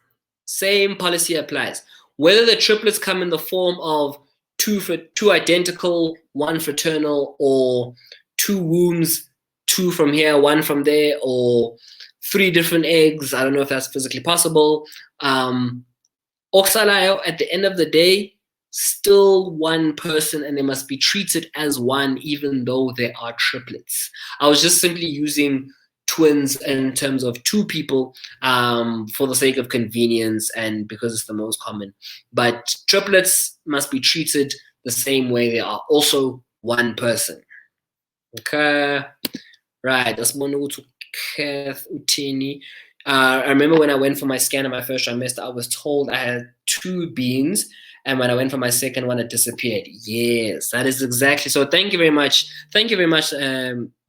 Same policy applies. Whether the triplets come in the form of two identical, one fraternal, or two wombs, two from here, one from there, or 3 different eggs. I don't know if that's physically possible. Oxalayo, at the end of the day, still one person, and they must be treated as one, even though they are triplets. I was just simply using twins in terms of 2 people for the sake of convenience and because it's the most common. But triplets must be treated the same way. They are also one person. Okay, right. That's Kath Utini. I remember when I went for my scan in my first trimester, I was told I had 2 beans, and when I went for my second one, it disappeared. Yes, that is exactly. So thank you very much. Thank you very much,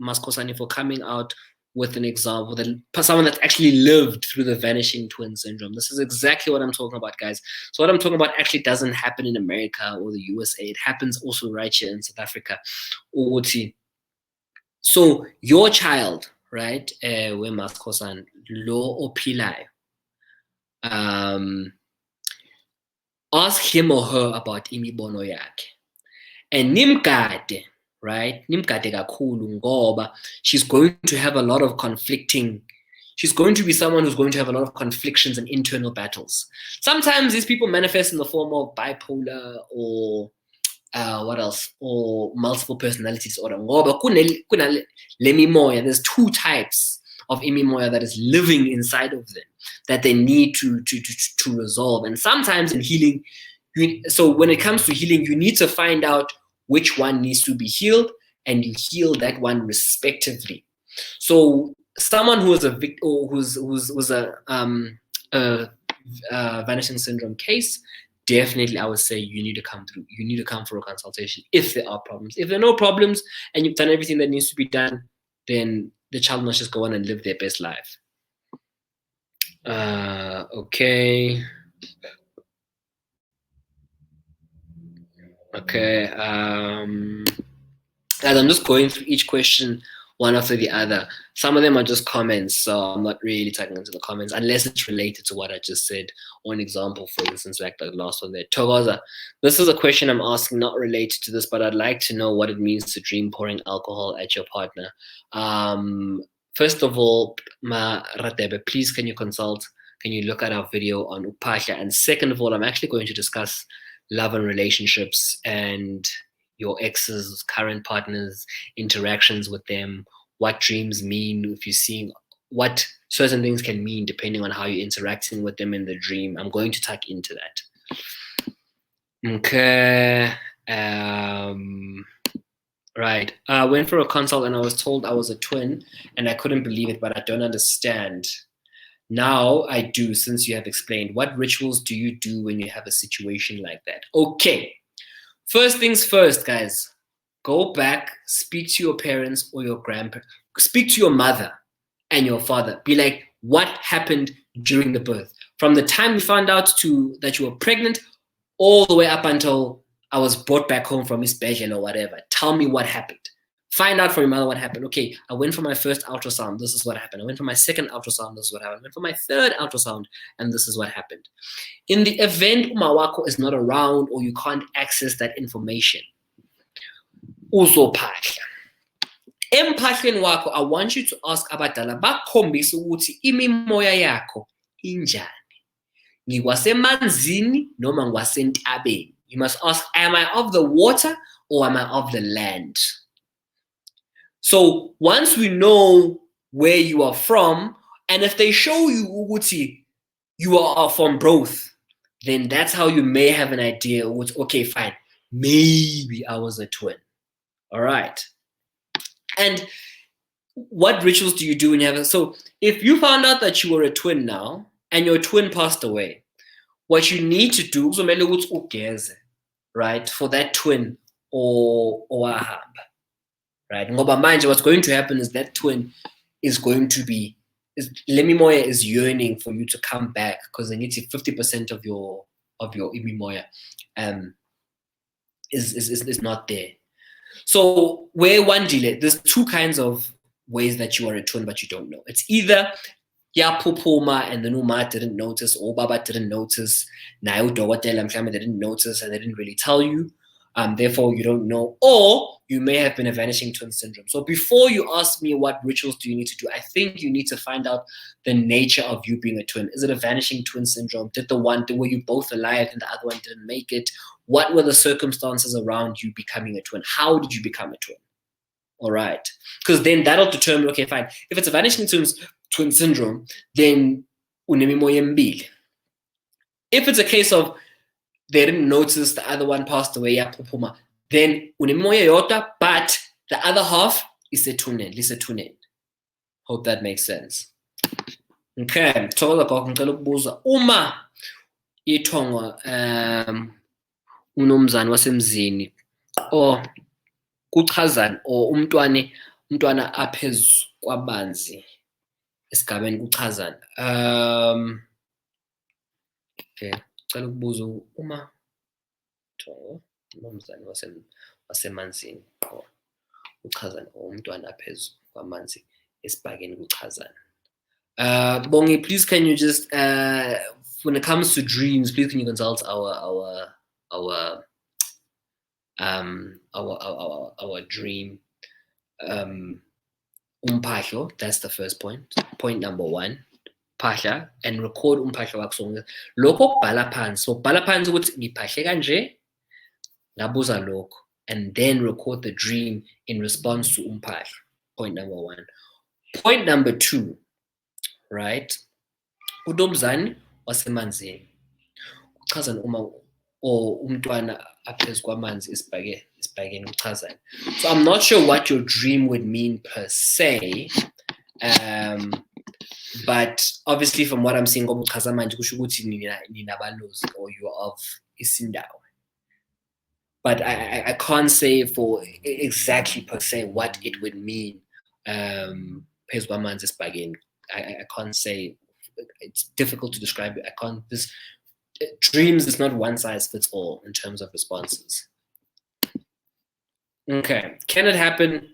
Maskosani, for coming out with an example, that someone that actually lived through the vanishing twin syndrome. This is exactly what I'm talking about, guys. So what I'm talking about actually doesn't happen in America or the USA. It happens also right here in South Africa. So your child, right, where Maskosan lo ophilayo, ask him or her about imibono yakhe, and nimgade, right? Nimgade kakhulu ngoba she's going to have a lot of conflicting. She's going to be someone who's going to have a lot of conflictions and internal battles. Sometimes these people manifest in the form of bipolar or what else? Or multiple personality disorder. There's 2 types of imimoya that is living inside of them that they need to resolve. And sometimes in healing, so when it comes to healing, you need to find out which one needs to be healed, and you heal that one respectively. So someone who is a victim or who's a vanishing syndrome case, definitely I would say you need to come through. You need to come for a consultation if there are problems. If there are no problems and you've done everything that needs to be done, then the child must just go on and live their best life. Okay. Okay. As I'm just going through each question one after the other. Some of them are just comments, so I'm not really taking into the comments unless it's related to what I just said, or an example, for instance, like the last one there. Thokoza, this is a question I'm asking not related to this, but I'd like to know what it means to dream pouring alcohol at your partner. First of all, Ratebe, please can you consult? Can you look at our video on Upasha? And second of all, I'm actually going to discuss love and relationships and your ex's current partners, interactions with them, what dreams mean, if you're seeing what certain things can mean depending on how you're interacting with them in the dream. I'm going to tuck into that. Okay. Right. I went for a consult and I was told I was a twin and I couldn't believe it, but I don't understand. Now I do, since you have explained. What rituals do you do when you have a situation like that? Okay. First things first, guys. Go back, speak to your parents or your grandparents. Speak to your mother and your father. Be like, what happened during the birth? From the time you found out that you were pregnant all the way up until I was brought back home from Isbejel or whatever. Tell me what happened. Find out from your mother what happened. Okay, I went for my first ultrasound. This is what happened. I went for my second ultrasound. This is what happened. I went for my third ultrasound, and this is what happened. In the event umawako is not around or you can't access that information, uzophahla. Emphahlweni wakho, I want you to ask abadala bakhombise ukuthi imimoya yakho injani. Ngikwasemanzini noma ngikwasentabeni. You must ask, am I of the water or am I of the land? So once we know where you are from, and if they show you ukuthi you are from both, then that's how you may have an idea. Okay, fine. Maybe I was a twin. All right. And what rituals do you do when you have it? So if you found out that you were a twin now and your twin passed away, what you need to do, right, for that twin or ahamba, right? Ngoba manje, what's going to happen is that twin is going to be, Lemimoya is yearning for you to come back because they need 50% of your imimoya is not there. So where one delay, there's two kinds of ways that you are a twin, but you don't know. It's either Yapupuma and the Numa didn't notice, or Baba didn't notice, Naudawatela they didn't notice and they didn't really tell you. Therefore, you don't know, or you may have been a vanishing twin syndrome. So before you ask me what rituals do you need to do, I think you need to find out the nature of you being a twin. Is it a vanishing twin syndrome? Were you both alive and the other one didn't make it? What were the circumstances around you becoming a twin? How did you become a twin? All right. Because then that'll determine, okay, fine. If it's a vanishing twin syndrome, then unemimoya mbili. If it's a case of they didn't notice, the other one passed away, then unemimoya yota, but the other half is a tunen. Hope that makes sense. Okay, Thokoza gogo ngicela ukubuza uma ithongwa unomzane wasemzini or kuchazana or umntwana aphezu kwabanzi esigabeni kuchazana. Okay, ngicela ukubuza uma unomzane wasemanzini kuchazana or umntwana aphezu kwamanzi esibhakeni kuchazana. Bongi, please can you just when it comes to dreams, please can you consult our dream umphahlo. That's the first point. Point number one, phahla and record umphahlo wakho. Lokho bhala phansi. So bhala phansi ukuthi ngiphahle kanje, ngabuza lokho, and then record the dream in response to umphahlo. Point number one. Point number two, right? Unomzane wasemanzini uchazana uma or umntwana aphezu kwamanzi isibhakeni uchazana. So I'm not sure what your dream would mean per se, but obviously from what I'm seeing ngoba uchaza manje kusho ukuthi ninabalozi or you are of isindawo. But I can't say for exactly per se what it would mean. Phezu kwamanzi isibhakeni. I can't say. It's difficult to describe it. Dreams is not one size fits all in terms of responses. Okay, can it happen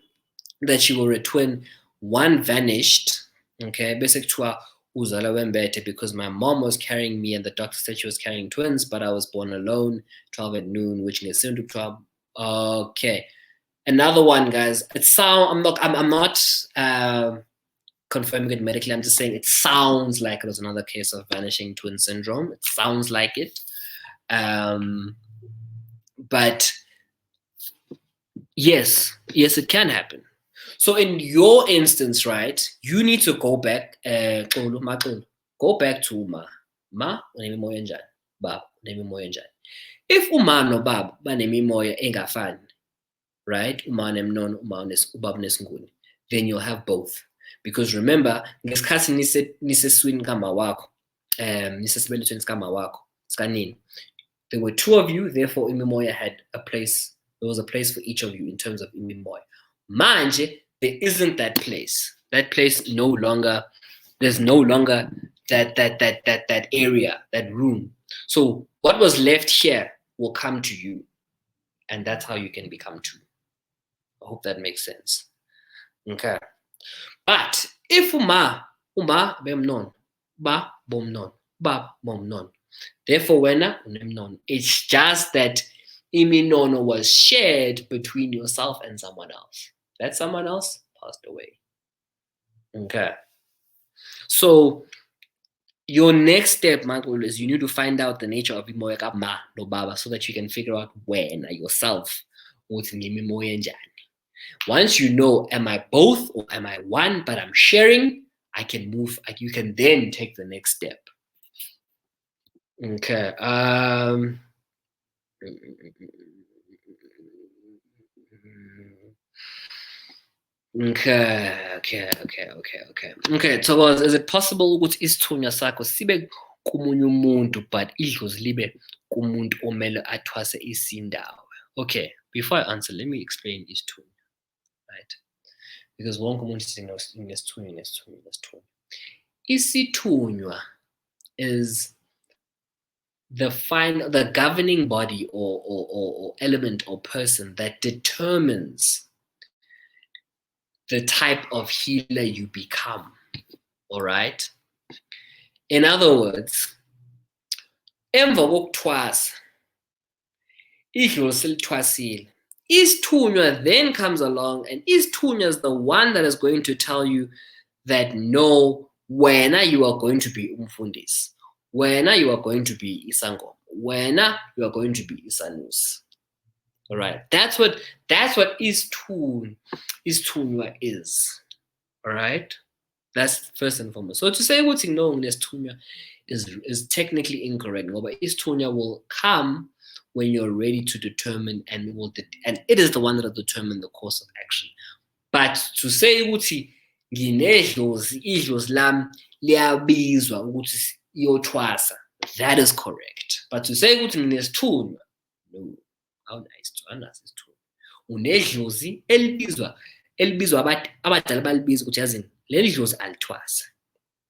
that you were a twin, one vanished? Okay, basically uzala wembete because my mom was carrying me and the doctor said she was carrying twins, but I was born alone, 12 at noon, which is 12. Okay, another one, guys. I'm not confirming it medically. I'm just saying it sounds like it was another case of vanishing twin syndrome. It sounds like it. But yes, it can happen. So in your instance, right, you need to go back, go back to ma unemimoya njani, baba unemimoya njani. If uma no baba banemimoya engafani, right, uma nemnono, ubaba nesinguni, then you'll have both. Because remember, ngesikhathi niseswini kama wakho, nisesibelethweni sikama wakho, sikanini, there were two of you, therefore imimoya had a place. There was a place for each of you in terms of imimoya. Manje, there isn't that place. That place there's no longer that area, that room. So what was left here will come to you. And that's how you can become two. I hope that makes sense. Okay. But if uma bemnon, ba bomnon, ba bomnon. Therefore, wena unemnon. It's just that iminono was shared between yourself and someone else. That someone else passed away. Okay. So your next step, Michael, is you need to find out the nature of imoya ma no baba so that you can figure out when yourself. Once you know, am I both or am I one, but I'm sharing, I can move. You can then take the next step. Okay. Okay. So is it possible ukuthi isithunywa sakho sibe kumunye umuntu but idlozi libe kumuntu omele athwase isindawo? Okay, before I answer, let me explain isithunywa, right? Because wonke umuntu nesithunywa. Isithunywa is the governing body or element or person that determines the type of healer you become. All right. In other words, emva kokuthwasa, idlozi selithwasile, isithunywa then comes along, and isithunywa is the one that is going to tell you that no, wena you are going to be umfundisi, wena you are going to be isangoma, wena you are going to be isanusi. All right, that's what isithunywa is. All right, that's first and foremost. So to say ukuthi no nesithunywa is technically incorrect. But isithunywa will come when you're ready to determine, and it is the one that will determine the course of action. But to say ukuthi nginedlozi, idlozi lami liyabizwa ukuthi iyothwasa, that is correct. But to say ukuthi nginesithunywa, no. How nice to anazi isithunywa. Unedlozi elibizwa abadala balibiza ukuthi yazini leli dlozi alithwasa.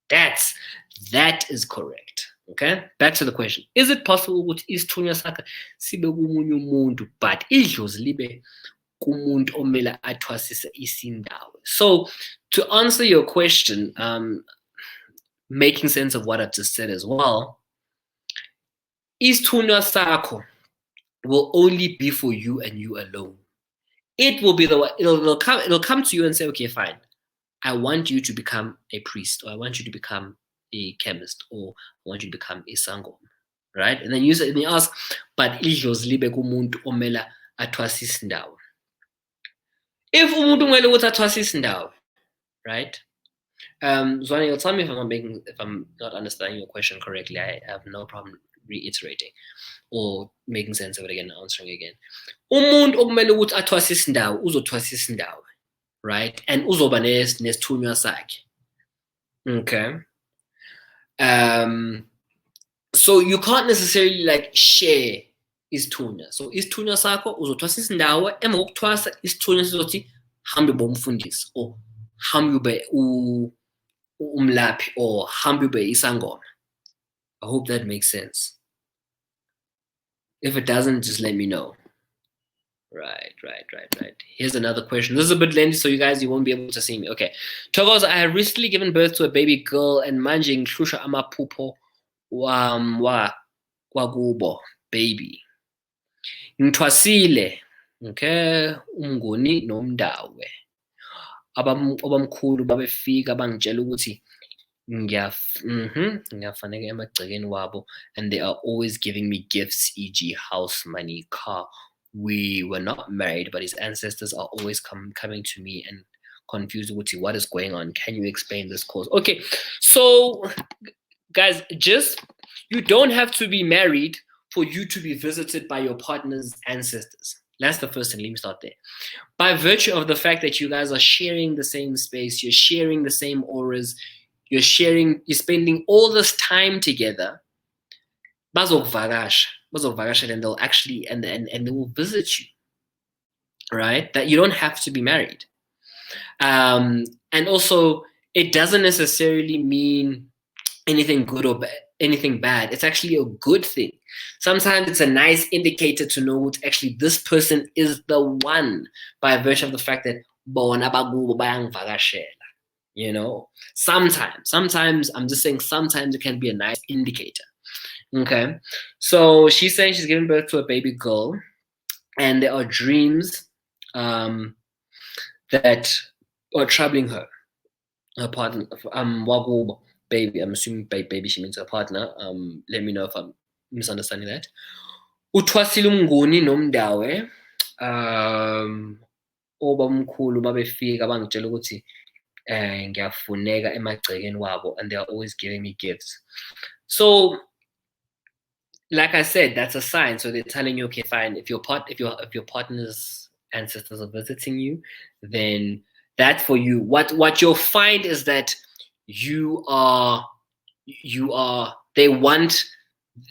That is correct. Okay, back to the question. Is it possible ukuthi isithunywa sakhe sibe kumunye umuntu but idlozi libe kumuntu omele athwasise isindawo? So to answer your question, making sense of what I've just said as well, isithunywa sakho will only be for you and you alone. It will be the one, it'll come to you and say, okay, fine, I want you to become a priest, or I want you to become a chemist, or I want you to become a sangoma, right? And then you ask, but idlozi libe kumuntu omela athwasise indawo. If umuntu umele ukuthi athwasise indawo, right? Zwana, you'll tell me if I'm not understanding your question correctly. I have no problem reiterating or making sense of it again, answering again. Umuntu okumele ukuthi athwasise indawo uzothwasisa indawo, right? And uzoba nesithunywa sakhe. Okay. So you can't necessarily like share isithunywa. So isithunywa sakho uzothwasisa indawo, emva kokuthwasa isithunywa sizothi hambe bomfundisi, or hambe umlaphi, or hambe isangoma. I hope that makes sense. If it doesn't, just let me know. Right. Here's another question. This is a bit lengthy, so you guys, you won't be able to see me. Okay. Thokoza, I have recently given birth to a baby girl and manje ngihlusha amaphupho wakubo baby. Ngithwasile, okay, umngoni nomndawe. Abamkhulu babefika bangitshela ukuthi ngiyafaneka emagcekeni wabo, and they are always giving me gifts, e.g. house, money, car. We were not married, but his ancestors are always coming to me and confused with what is going on. Can you explain this cause? Okay, so guys, you don't have to be married for you to be visited by your partner's ancestors. That's the first thing. Let me start there. By virtue of the fact that you guys are sharing the same space, you're sharing the same auras, you're spending all this time together, and they'll actually and they will visit you, right? That you don't have to be married. And also, it doesn't necessarily mean anything good or anything bad. It's actually a good thing Sometimes it's a nice indicator to know what actually this person is the one by virtue of the fact that bona bakubo bayangivakashela. You know, sometimes I'm just saying sometimes it can be a nice indicator. Okay, so she's saying she's giving birth to a baby girl, and there are dreams that are troubling her partner, wakubo, baby. I'm assuming baby she means her partner. Let me know if I'm misunderstanding that. Uthwasile umnguni nomndawe obamkhulu babefika bangitshela ukuthi ngiyafuneka emagcekeni wabo, and they're always giving me gifts. So like I said, that's a sign. So they're telling you, okay, fine, if your partner's ancestors are visiting you, then that's for you. What you'll find is that they want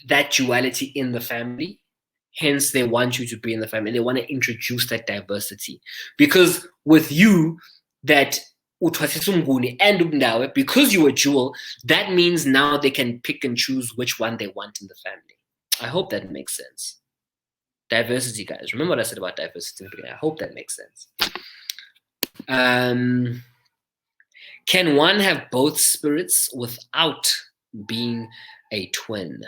that duality in the family. Hence, they want you to be in the family. They want to introduce that diversity. Because with you, that Utwasisumguni and Umdawe, because you were dual, that means now they can pick and choose which one they want in the family. I hope that makes sense. Diversity, guys. Remember what I said about diversity in the beginning? I hope that makes sense. Can one have both spirits without being a twin?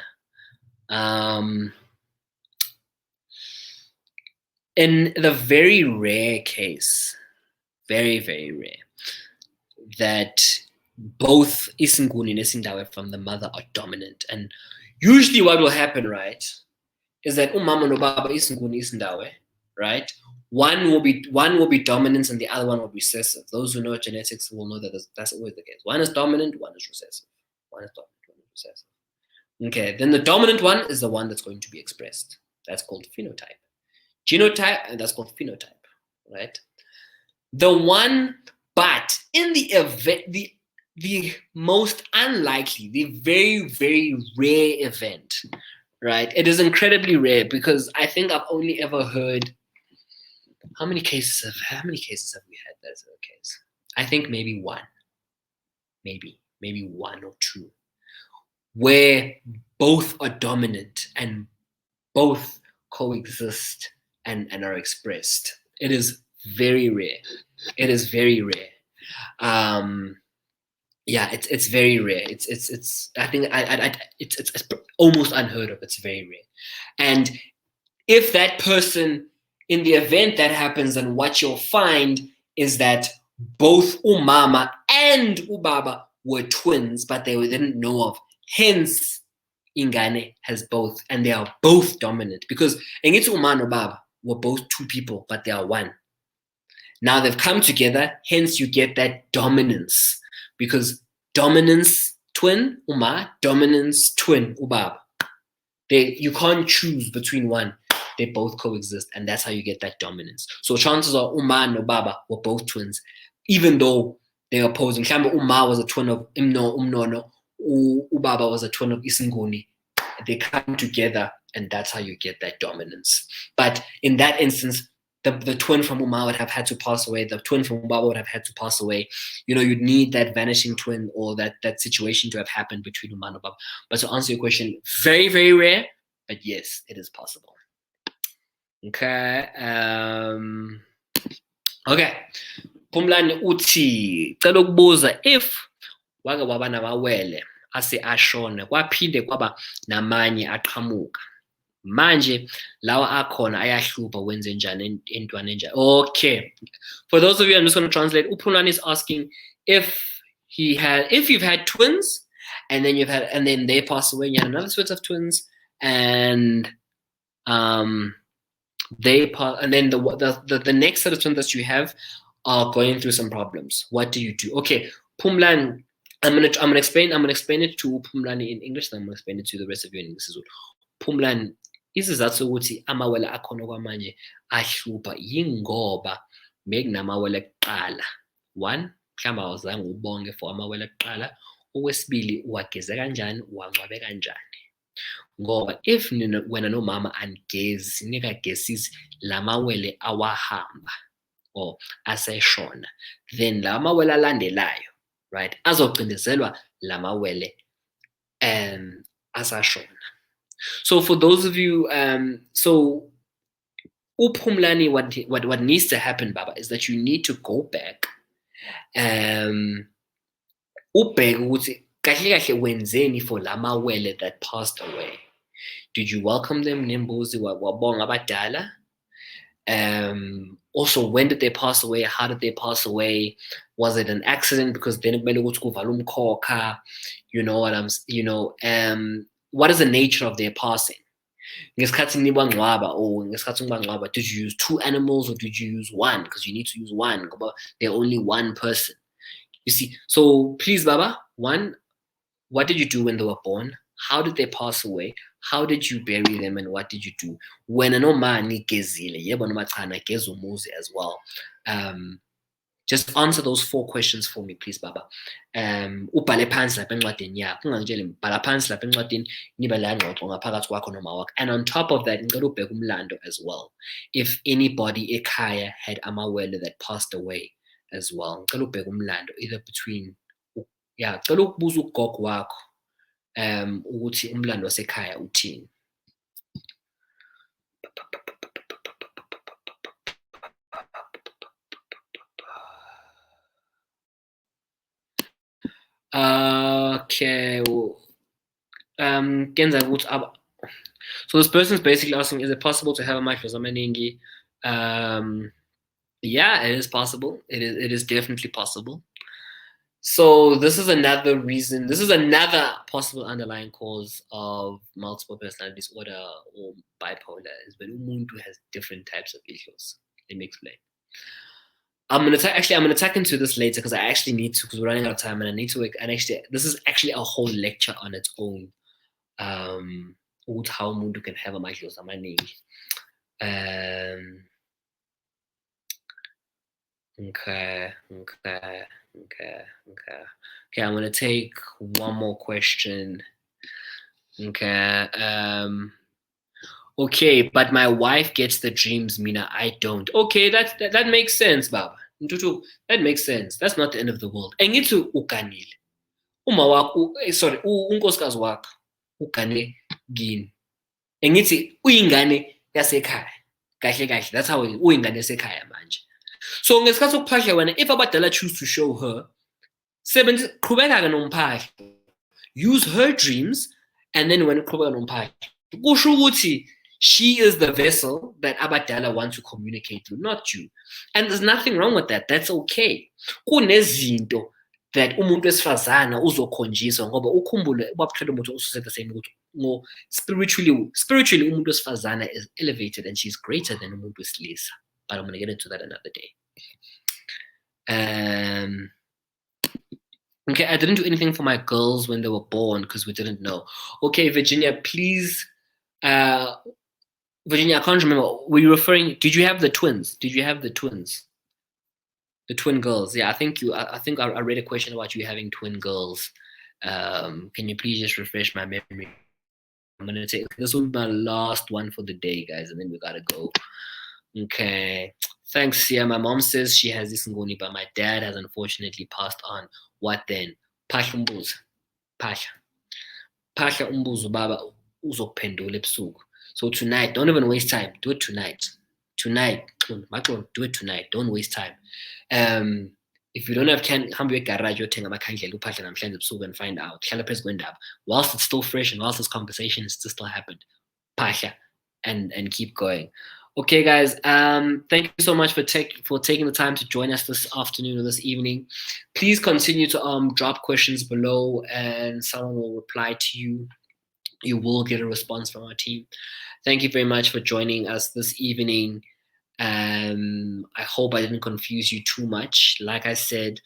In the very rare case, very, very rare, that both Isinguni and Isindawe from the mother are dominant. And usually what will happen, right, is that Umama no Baba Isinguni Isindawe, right? One will be dominant and the other one will be recessive. Those who know genetics will know that that's always the case. One is dominant, one is recessive. One is dominant, one is recessive. Okay, then the dominant one is the one that's going to be expressed. That's called phenotype. Genotype, and that's called phenotype, right? But in the event, the most unlikely, the very, very rare event, right? It is incredibly rare because I think I've only ever heard, how many cases have we had that's the case? I think maybe one, maybe one or two, where both are dominant and both coexist and are expressed. It is very rare. It is very rare. Yeah, it's very rare. It's I think it's almost unheard of. It's very rare. And if that person, in the event that happens, then what you'll find is that both Umama and Ubaba were twins, but they didn't know of. Hence, Ingane has both, and they are both dominant because Engitsu Umama and Ubaba were both two people, but they are one. Now they've come together, hence you get that dominance, because dominance twin Uma, dominance twin Ubaba. You can't choose between one. They both coexist, and that's how you get that dominance. So chances are Uma and Ubaba were both twins, even though they're opposing. Uma was a twin of Umnono, Ubaba was a twin of Isingoni. They come together, and that's how you get that dominance. But in that instance, the twin from Uma would have had to pass away. The twin from Ubaba would have had to pass away. You know, you'd need that vanishing twin or that situation to have happened between Uma and Ubaba. But to answer your question, very, very rare, but yes, it is possible. Okay. Okay. Pumlani uthi cela ukubuza if wake waba namawele ase ashone kwaphinde kwaba namanye aqhamuka manje lawa akhona ayahlupha wenze njani entwana enjani. Okay, for those of you, I'm just going to translate. Upumlani is asking if you've had twins and then they pass away and you had another set of twins and they pass, and then the next set of twins that you have are going through some problems. What do you do? Okay, Pumlani, I'm gonna explain it to Pumlani in English, and I'm gonna explain it to the rest of you in English as well. Pumlani, isizathu sokuthi amawele akhona kwamanje ahlupha yingoba mekunamawele kuqala. One, mhlawumbe awuzange ubonge for amawele kuqala. Okwesibili, uwageze kanjani, uwangcwabe kanjani. Ngoba if wena nomama ningagezisi lamawele awahamba or aseshona, then lamawele alandelayo, right, azocindezelwa lamawele asashona. So for those of you, so uphumlani, what needs to happen, Baba, is that you need to go back. Ubheke ukuthi kahle kahle wenzeni for lamawele that passed away. Did you welcome them nembuzi wabonga abadala? Also, when did they pass away? How did they pass away? Was it an accident? Because then kumele ukuthi kuvalwe umkhokha. You know what what is the nature of their passing? Ngesikhathi nibangcwaba or ngesikhathi ngibangcwaba, did you use 2 animals or did you use 1? Because you need to use 1 ngoba they're only 1 person. You see, so please, Baba, 1, what did you do when they were born? How did they pass away? How did you bury them and what did you do? When anomani gezile, yebo noma cha nageza umuzi as well. Just answer those 4 questions for me, please, Baba. Ubhale phansi lapha encwadini yakho. Ungangitsheli bhala phansi lapha encwadini nibe la ngxoxo ngaphakathi kwakho noma wakho. And on top of that, ngicela ubheke umlando as well. If anybody ekhaya had amawele that passed away as well. Ngicela ubheke umlando either between ngicela ukubuza ugogo wakho ukuthi umlando wasekhaya uthini. Okay. So this person is basically asking, is it possible to have a madlozi amaningi? Yeah, it is possible. It is definitely possible. So this is another reason. This is another possible underlying cause of multiple personality disorder or bipolar is when umuntu has different types of issues. Let me explain. I'm gonna tack into this later because I actually need to, because we're running out of time and I need to work. And actually, this is actually a whole lecture on its own. How umuntu can have a madlozi amaningi. Okay. I'm gonna take one more question. Okay. Okay, but my wife gets the dreams, Mina, I don't. Okay, that makes sense, Baba. Ntutu, that makes sense. That's not the end of the world. Engithi uganile. Uma wakho, sorry, unkosikazi wakho ugane kini. Engithi uyingane yasekhaya. Kahle kahle. That's how uyingane yasekhaya manje. So ngesikhathi sokuphahla wena, if abadala choose to show her, qhubeka-ke nomphahla. Use her dreams, and then when qhubeka nomphahla, kusho ukuthi she is the vessel that abadala want to communicate through, not you. And there's nothing wrong with that. That's okay. Kunezinto that umuntu wesifazana uzokhonjiswa ngoba ukhumbule ubabhelo umuntu ususete saying ukuthi spiritually umuntu wesifazana is elevated and she's greater than umuntu wesilisa. But I'm going to get into that another day. Okay, I didn't do anything for my girls when they were born because we didn't know. Okay, Virginia, please. Virginia, I can't remember. Were you referring? Did you have the twins? Did you have the twins? The twin girls. Yeah, I think I read a question about you having twin girls. Can you please just refresh my memory? I'm gonna take this will be my last one for the day, guys, and then we gotta go. Okay. Thanks, Sia. My mom says she has this ngoni, but my dad has unfortunately passed on. What then? Phahla umbuzo. Phahla umbuzo baba uzokuphendula ebusuku. So tonight, don't even waste time. Do it tonight. Tonight, do it tonight. Don't waste time. If you don't have hamba garage uyothenga amakhandlela uphahla namhlanje ebusuku and find out. Hlala phezu kwendaba. Whilst it's still fresh and whilst this conversation is still happened, phahla and keep going. Okay, guys. Thank you so much for taking the time to join us this afternoon or this evening. Please continue to drop questions below, and someone will reply to you. You will get a response from our team. Thank you very much for joining us this evening. I hope I didn't confuse you too much. Like I said,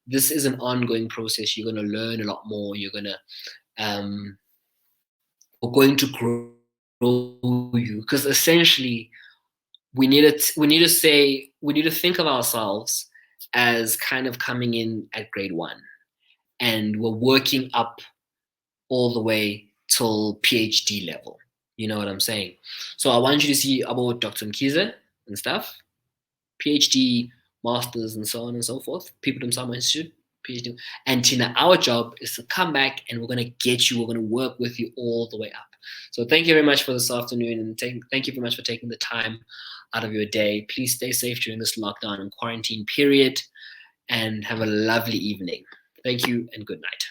this is an ongoing process. You're going to learn a lot more. You're going to we're going to grow you, because essentially we need to think of ourselves as kind of coming in at grade 1, and we're working up all the way till PhD level. You know what I'm saying? So I want you to see about Dr. Mkhize and stuff, PhD, masters, and so on and so forth. People in Umsamo Institute, PhD. And Tina, our job is to come back and we're going to get you, we're going to work with you all the way up. So thank you very much for this afternoon, and thank you very much for taking the time out of your day. Please stay safe during this lockdown and quarantine period, and have a lovely evening. Thank you and good night.